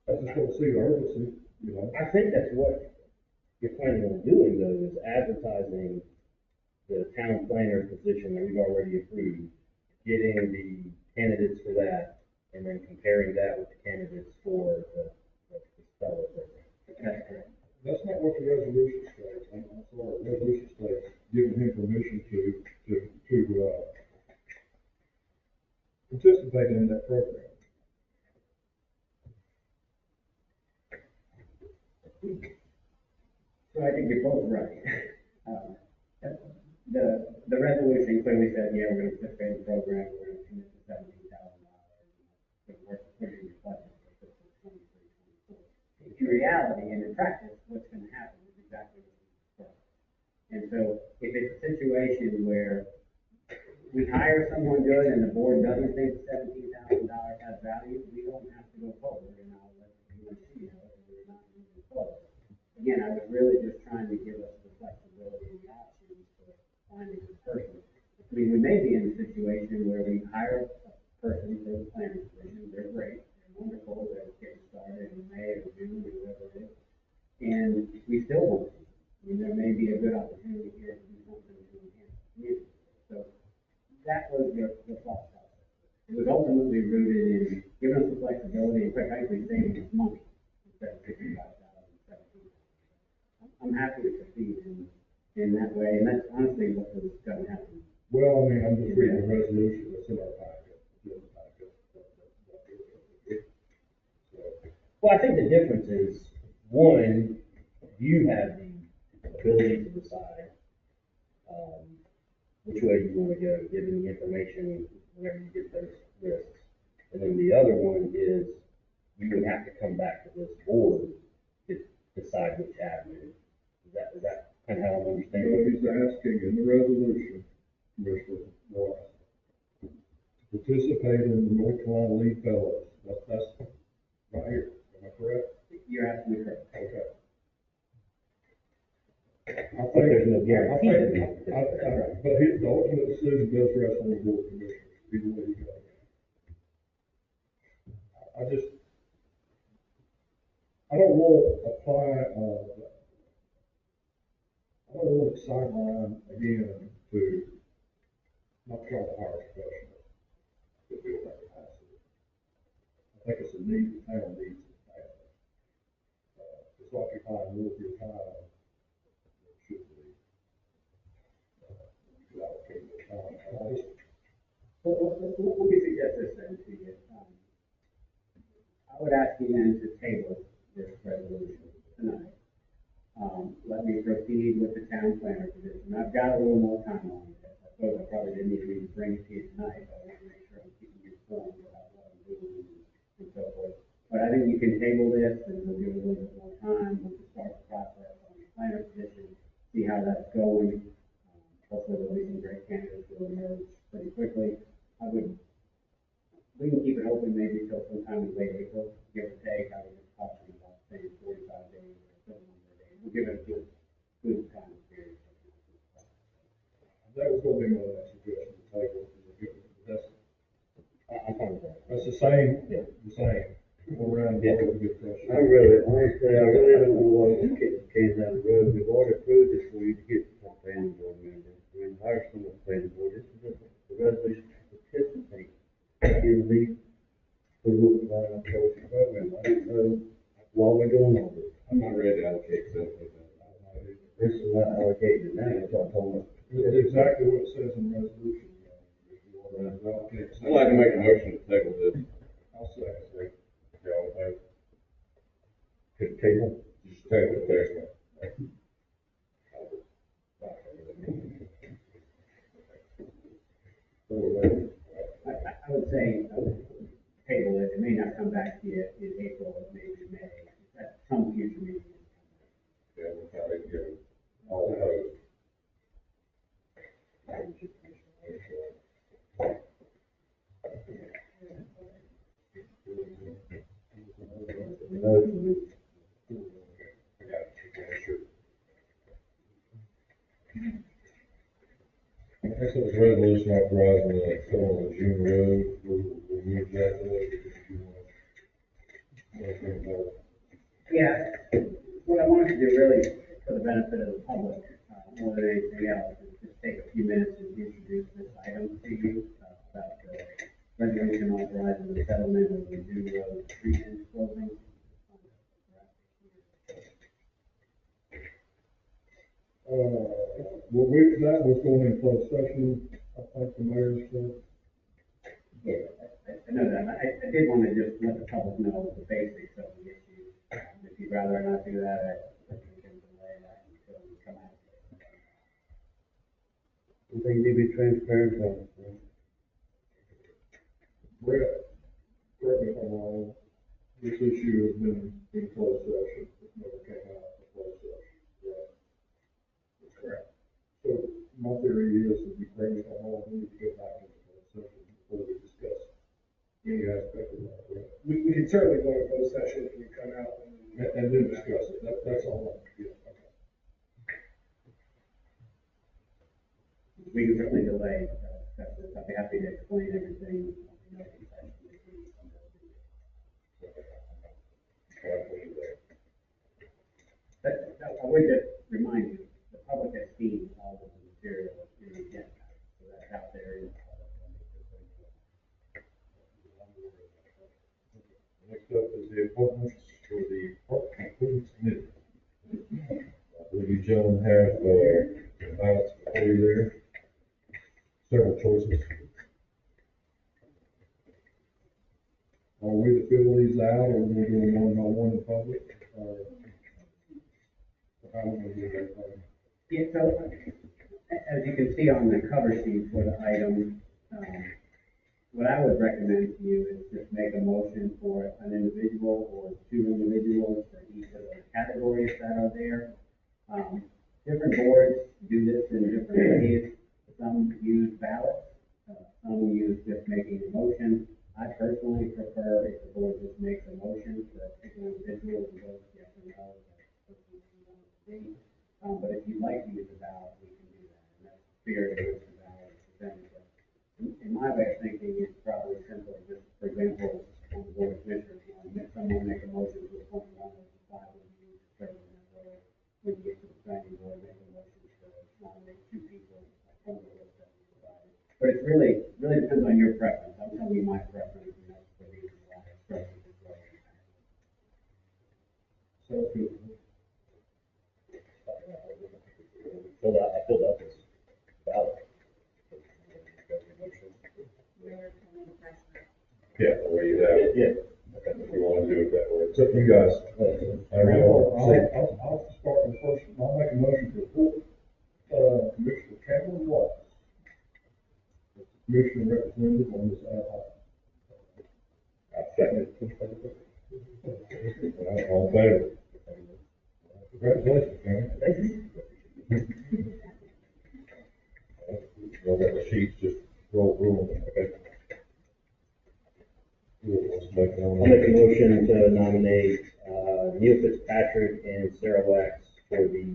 I just don't see urgency, you know. I think that's what you're planning on doing though, is advertising the town planner position that we've already approved, getting the candidates for that, and then comparing that with the candidates for the fellow program. That's correct. That's not what the resolution states. I'm sorry, the resolution states giving him permission to participate in that program. So I think you're both right. The resolution clearly said, yeah, we're going to participate in the program, we're going to commit to $17,000. We're putting in your budget for fiscal 23, 24. In reality and in practice, what's going to happen is exactly what you described. And so if it's a situation where we hire someone good and the board doesn't think $17,000 has value, we don't have to go forward, and I'll let you and see know that we're not moving forward. Again, I was really just trying to give us the flexibility and the options for finding the person. I mean, we may be in a situation where we hire a person for the planning position, they're great, they're wonderful, they're getting started in May or June or whatever it is, and we still want to. I mean, there may be a good opportunity here to do something to enhance the community. So that was the thought process. It was ultimately rooted in giving us the flexibility and quite frankly saving us money instead of $55,000, $17,000. I'm happy to proceed in that way, and that's honestly what was going to happen. Well, I mean, I'm just reading the resolution that's in our packet. Well, I think the difference is, one, you have the ability to decide, which way you want to go, given the information whenever you get those lists. And then the other one is, you would have to come back to this board to decide which avenue. Is that kind of how I'm understanding What it? he's asking in the resolution, Commissioner Morris, to participate in the North Carolina League Fellows. That's right here. Am I correct? You're absolutely correct. Okay. But there's no guarantee that we have to participate. But the ultimate decision does rest on the board of commissioners, either way you go. I don't want to apply, I don't want to sideline again to not try to hire professionals to fill that capacity. I think it's a need, the town needs it badly. It's like you're hiring more of your time than it should be. You could allocate the time. Well, let me suggest this then to you. I would ask you then to table this resolution tonight. Let me proceed with the town planner position. I've got a little more time on this. I suppose I probably didn't even bring it to you tonight, but I want to make sure I'm keeping you informed about what I'm doing and so forth. But I think you can table this and we'll give it a little bit more time. We can start the process on the planner position, see how that's going. Hopefully there'll be some great candidates who will emerge pretty quickly. We can keep it open maybe till sometime in late April, give or take. I was just talking about saying 45 days or 700 days. We'll give it a good time period. That was going to be my next suggestion, to table. I'm fine with that. That's the same. Go around, Yeah. get good question. Honestly, I really don't know why we kick the can down the road. We've already approved this for you to get some planning board members. I mean, hire someone planning board. This is just the resolution to participate in the North Carolina Coach program. I don't know why we're doing all this. I I'm not ready to allocate that. This is not allocated now, it's all told. It's exactly what it says in the resolution. I'd like to make a motion to table this. I'll second it. Y'all, Could table? just table it there. I would say, table it, it may not come back to you in April, it may be May, at some future meeting. Yeah, we'll probably get all opposed. Next up is resolution authorizing the filling of June Road. We'll move that to. Yeah, what I wanted to do really, for the benefit of the public, more than anything else, is just take a few minutes and introduce this item to you, about the resolution authorizing the settlement of the June Road street and closing. Well, that was going in closed session, I think the mayor said. Yeah, I know that, I did want to just let the public know the basics of the issue. If you'd rather not do that, I think we can delay that until we come out. I think you be transparent on it. Brett, correct me if I'm wrong, this issue has been in closed session, it never came out in closed session, right? That's correct. So my theory is that we bring it on, we need to go back into closed session before we discuss any aspect of that, right? We can certainly go to closed session if we come out And then discuss it, that's all I'm, yeah, okay. We can certainly delay, I'd be happy to explain everything. But I would just remind you, the public has seen all of the material in the agenda, so that's out there. Next up is the appointments for the Park Improvement Committee. I believe you gentlemen have, ballots before you there. Several choices. Are we to fill these out, or are we doing one by one in public? How are we gonna do that? Yeah, so, as you can see on the cover sheet for the item, what I would recommend to you is just make a motion for an individual or two individuals for each of the categories that are there. Different boards do this in different ways. Some use ballots, some use just making a motion. I personally prefer if the board just makes a motion for a particular individual and goes yes or no. But if you'd like to use a ballot, we can do that. And that's the spirit of the ballot is presented. In my way of thinking, it's probably simpler, just for example, on the board of commissioners, someone make a motion to appoint one of the five of you to serve in that role. When you get to the planning board, make a motion to nominate two people from the list that we provided. But it's really depends on your preference. I'm telling you my preference, and that's the reason why I structured this way. So, I filled out this ballot. Yeah, the way you have it. Yeah. If you wanna do it that way, it's up to you guys. I'll start with first, I'll make a motion to appoint, Commissioner Cameron Watts. Commissioner representative on this ad hoc. I second. All in favor? Congratulations, Cameron. Thank you. Y'all got the sheets, just roll them, okay? Let's make it on. I'll make a motion to nominate, Neil Fitzpatrick and Sarah Wax for the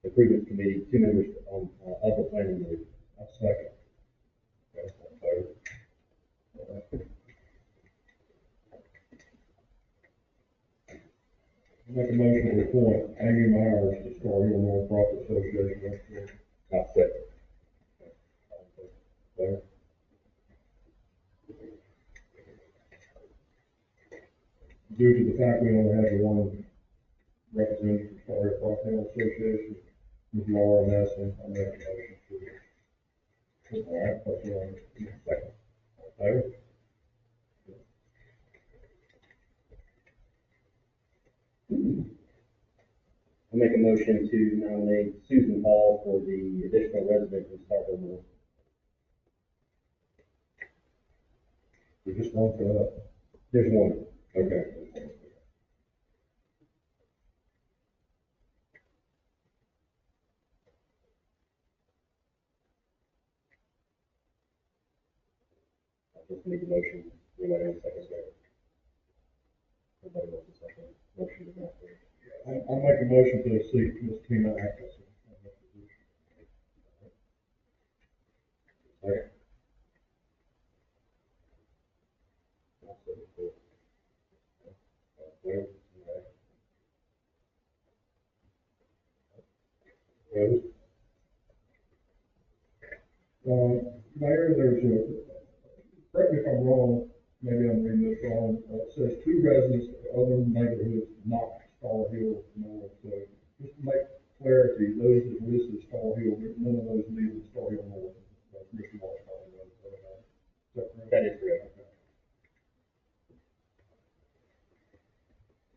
improvement committee, two members on, of the planning board. I'll second. Okay, all in favor? Make a motion to appoint Amy Myers to Star Hill Nonprofit Association. I'll second. There. Due to the fact we only have one representative for Carteret Park Association, Ms. Laura Nelson. I make a motion for it. All right, that's one. Second. All in favor? I make a motion to nominate Susan Hall for the additional resident in Starville Mill. We just one for that. There's one. Okay. I just made the motion. Anybody want a second there? Nobody wants a second. Motion is not there. I'll make a motion to seat Ms. Tina Atkinson. Second. Opposed? Mayor, there's a, correct me if I'm wrong, maybe I'm reading this wrong, it says two residents of other neighborhoods not Star Hill North, so just to make clarity, those that listed Star Hill, none of those live in Star Hill North. That's Mr. Marshall. Is that correct? That is correct.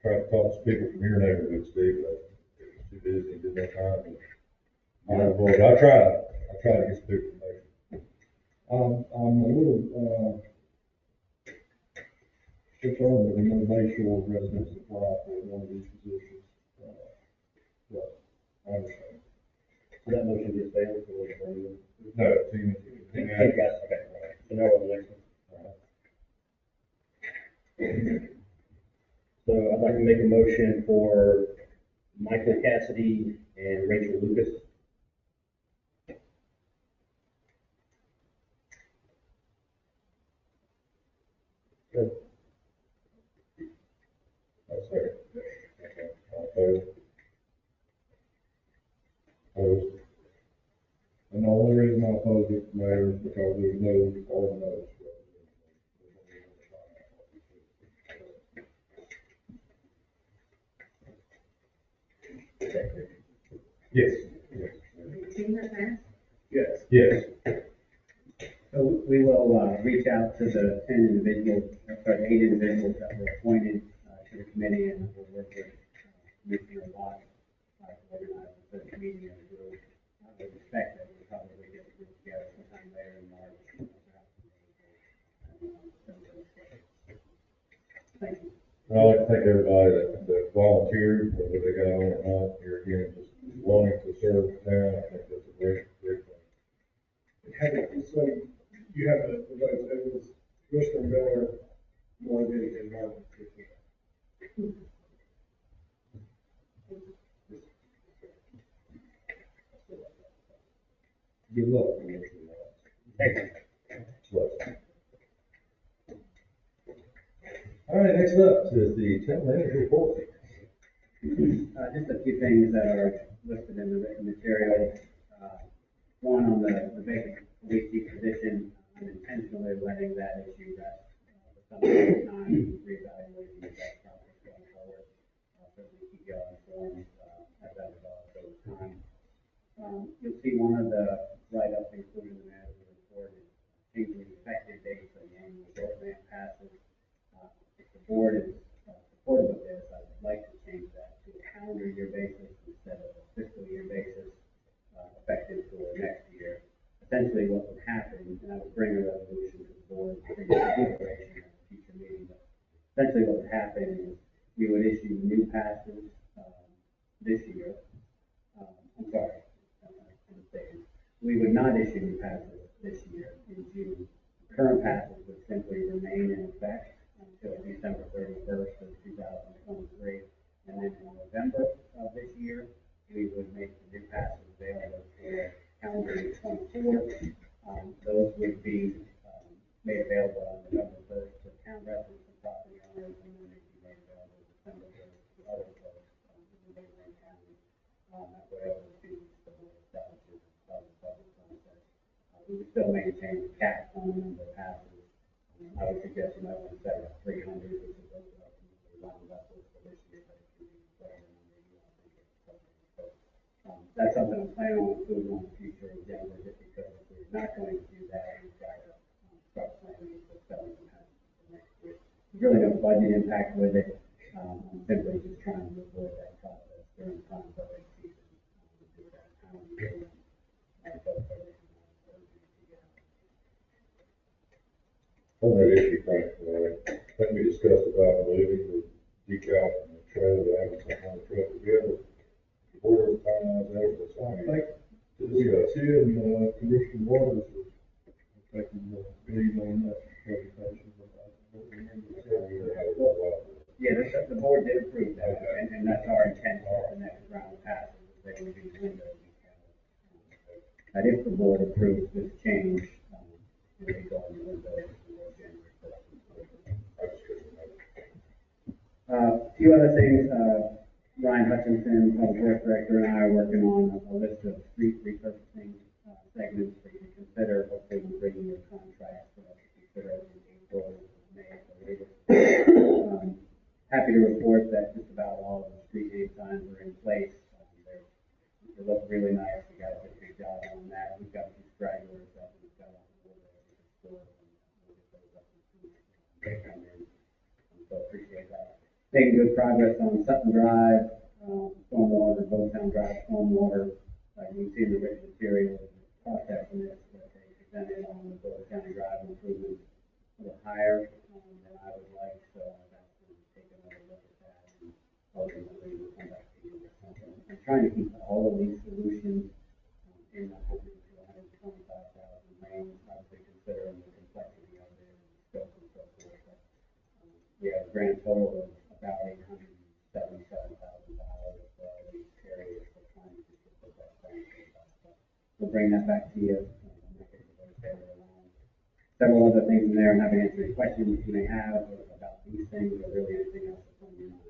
Try to talk to people from your neighborhood, Steve, but it was too busy, didn't have time. I tried to get some information. I'm a little, concerned that no Bay Shore residents apply for one of these positions. But I understand. So that motion just failed, so we're going to. No, Tina. Okay, okay. So now on the next one. So I'd like to make a motion for Michael Cassidy and Rachel Lucas. Good. That's fair. Opposed? Opposed? And the only reason I oppose it, Mayor, is because there's no ordinance. Yes. Seen that man? Yes. Yes. So we will, reach out to the 10 individuals, or the 8 individuals that were appointed, to the committee, and we'll work with Commissioner Lott, to organize the first meeting of the group. We expect that we'll probably get the group together sometime later in March. Thank you. I'd like to thank everybody that volunteered, whether they got on or not, here again, just wanting to serve the town. I think that's a great thing. So you have the votes, it was Commissioner Miller, Morgan, and Martin. Good luck. Thank you. All right, next up is the town manager report. Just a few things that are listed in the written material. One on the vacant police chief position, I'm intentionally letting that issue rest for some time, reevaluating that process going forward. So we keep you all informed as that develops over time. You'll see one of the write-ups included in the management report is changing the effective date for the annual short grant passes. If the board is supportive of this, I would like to change that to a calendar year basis instead of a fiscal year basis, effective for next year. Essentially what would happen, and I would bring a resolution to the board for your consideration at a future meeting, but essentially what would happen is we would issue new passes this year. I'm sorry, I'm mistaken. We would not issue new passes this year in June. Current passes would simply remain in effect until December 31st of 2023. And then in November of this year, we would make the new passes available for calendar year 24. Those would be made available on November 1st to town residents and property owners, and then they'd be made available December 1st to other folks in the neighboring counties at whatever fees the board establishes as part of the budget process. We would still maintain the cap on the number of passes. I would suggest you might want to set it at 300, which is what we ultimately wound up with for this year, but it can be whatever number you plan on including on the future agenda, just because if we're not going to do that, we've got to start planning for selling some houses for next year. There's really no budget impact with it. I'm simply just trying to avoid that process during the time of the season. Do that time of year. And so, On that issue, Frank, I think we discussed about moving the decal from the trailer to having something on the truck together. The board finalized that, but I think Sid and Commissioner Waters was taking the lead on that presentation. yeah, the board did approve that, and that's our intent for the next round of passes, is they would be window decals. That if the board approves this change, it would go on the windows for January 1st. A few other things, Ryan Hutchinson, Public Works Director, and I are working on a list of street resurfacing segments for you to consider. Hopefully, we'll bring you a contract for us to consider in April, May, at the latest. Happy to report that just about all of the street name signs are in place. They look really nice. We got a good job on that. We've got a few stragglers that we've got on the board that we can store, and we'll get those up as soon as they come in. So appreciate that. Making good progress on Sutton Drive, stormwater, Botown Drive, stormwater. You can see the written material, cost estimates that they presented on the Botown Drive improvements a little higher than I would like. So that's going to take another look at that, and ultimately we'll come back to you with something. I'm trying to keep all of these solutions in the 100 to 125,000 range, obviously considering the complexity of it and the scope and so forth. But, we have a grand total of about $877,000 for all these areas. We're trying to just put that plan together. So we'll bring that back to you. Several other things in there. I'm happy to answer any questions you may have about these things or really anything else that's on your mind.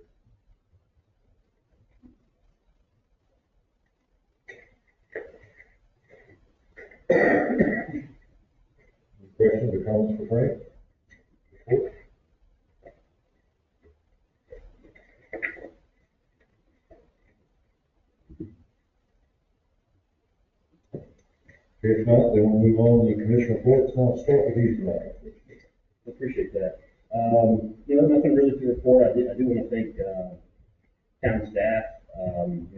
Questions or comments for Frank? If not, then we'll move on to the commission reports. Now, start with you tonight. Appreciate that. Nothing really to report. I do want to thank town staff. I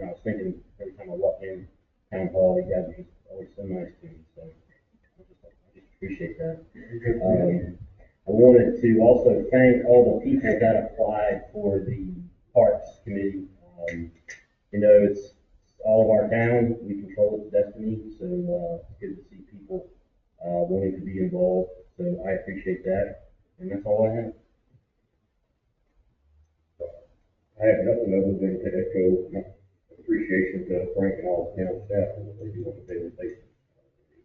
was thinking every time I walk in town hall, you guys are just always so nice to me. So I just appreciate that. I wanted to also thank all the people that applied for the Parks Committee. It's all of our town. We control its destiny, so it's good to see people wanting to be involved. So I appreciate that, and that's all I have. I have nothing other than to echo my appreciation to Frank and all the town staff and what they do on a daily basis.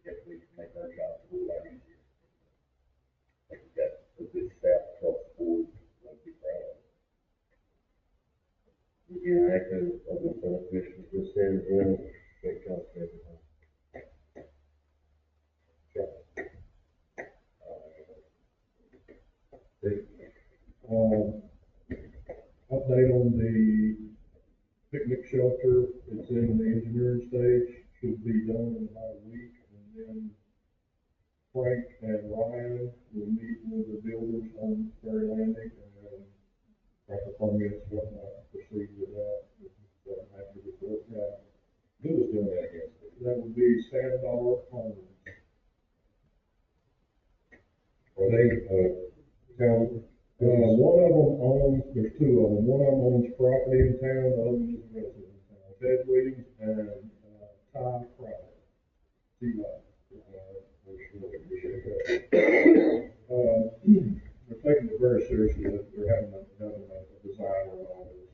Definitely make our jobs a little lot easier. I think we've got a good staff across the board. I'd be proud of it. Again, I echo what my fellow commissioners just said as well. Great job to everyone. Update on the picnic shelter. It's in the engineering stage, should be done in about a week, and then Frank and Ryan will meet with the builders on Ferry Landing and proper permits, whatnot, proceed with that. After the report, who was doing that again? That would be Sandor Homes. Are they, one of them owns, there's two of them. One of them owns property in town, the other one is a resident in town. Ted Williams and Ty Crowder. T.Y. They're taking it very seriously. They're having a designer on all this.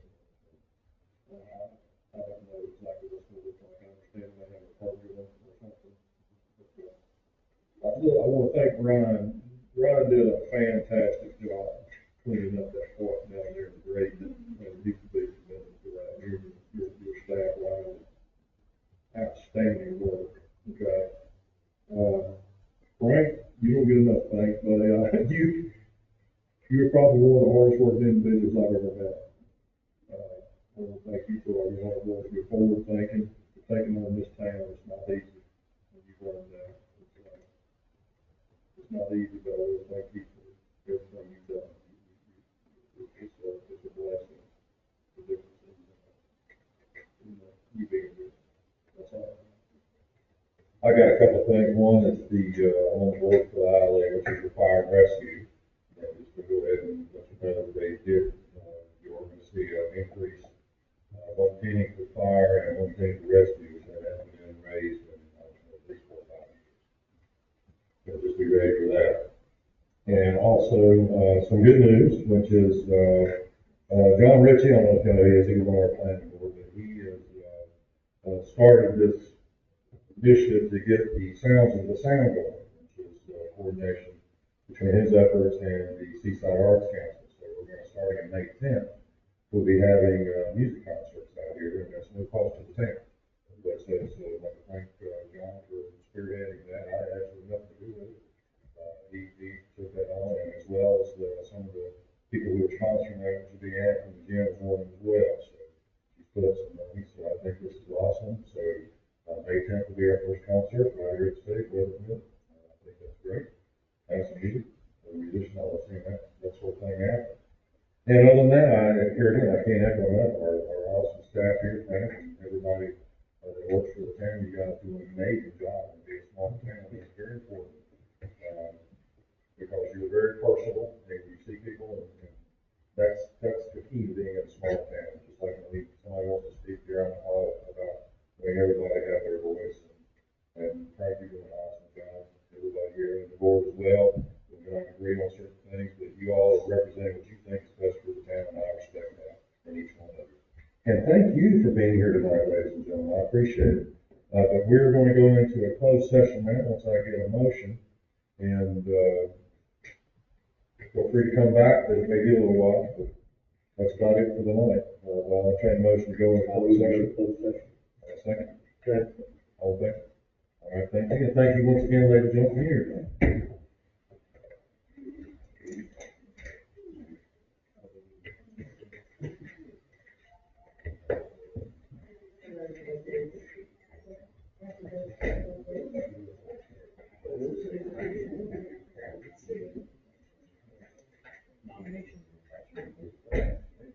I don't know exactly what's going to look like. I understand they have a program or something. I want to thank Ryan. Ryan did a fantastic job cleaning up that park down there and grading it, and he could be committed to that. Your staff, Ryan, outstanding work. Okay. Frank, you don't get enough thanks, buddy. You're probably one of the hardest working individuals I've ever met. I want to thank you for all your hard work, your forward thinking, taking on this town is not easy. And you've learned that. It's not easy, but I really thank you for everything you've done. It's a blessing. The difference in you being here. That's all. I got a couple of things. One is on the board for the ILA, which is the fire and rescue. Just to go ahead and let you know that they did, you're going to see an increase. One penny for fire and one penny for rescue, so that hasn't been raised in at least 4 or 5 years. So just be ready for that. And also, some good news, which is, John Ritchie, I don't know if you know who he is, he was on our planning board, but he has, started this initiative to get the sounds of the sound going, which is coordination between his efforts and the Seaside Arts Council. So we're going to start on May 10th. We'll be having music concerts out here, and there's no cost to the town. But so I'd like to thank John for spearheading that. I had absolutely nothing to do with it. He took that on, and as well as some of the people who are sponsoring that, which will be Ann from the gym as well. So he's put up some money, so I think this is awesome. So May 10th will be our first concert right here at the city, Weatherfield. I think that's great. Have some music, a musician, I was seeing that sort of thing out. And other than that, here again, I can't echo enough our awesome staff here, and everybody that works for the town. You guys do an amazing job. And being a small town is very important. Because you're very personable and you see people, and that's the key to being in a small town. Just like when somebody wants to speak here on the hall about letting everybody have their voice, and trying to do an awesome job. Everybody here and the board as well. We're going to agree on certain things, but you all represent what you think is best for the town, and I respect that in each one of you. And thank you for being here tonight, ladies and gentlemen. I appreciate it. But we're going to go into a closed session now once I get a motion, and feel free to come back. It may be a little while, but that's about it for the night. I'll entertain a motion to go into closed session. A second? All in favor? All right, thank you. And thank you once again, ladies and gentlemen, for being here.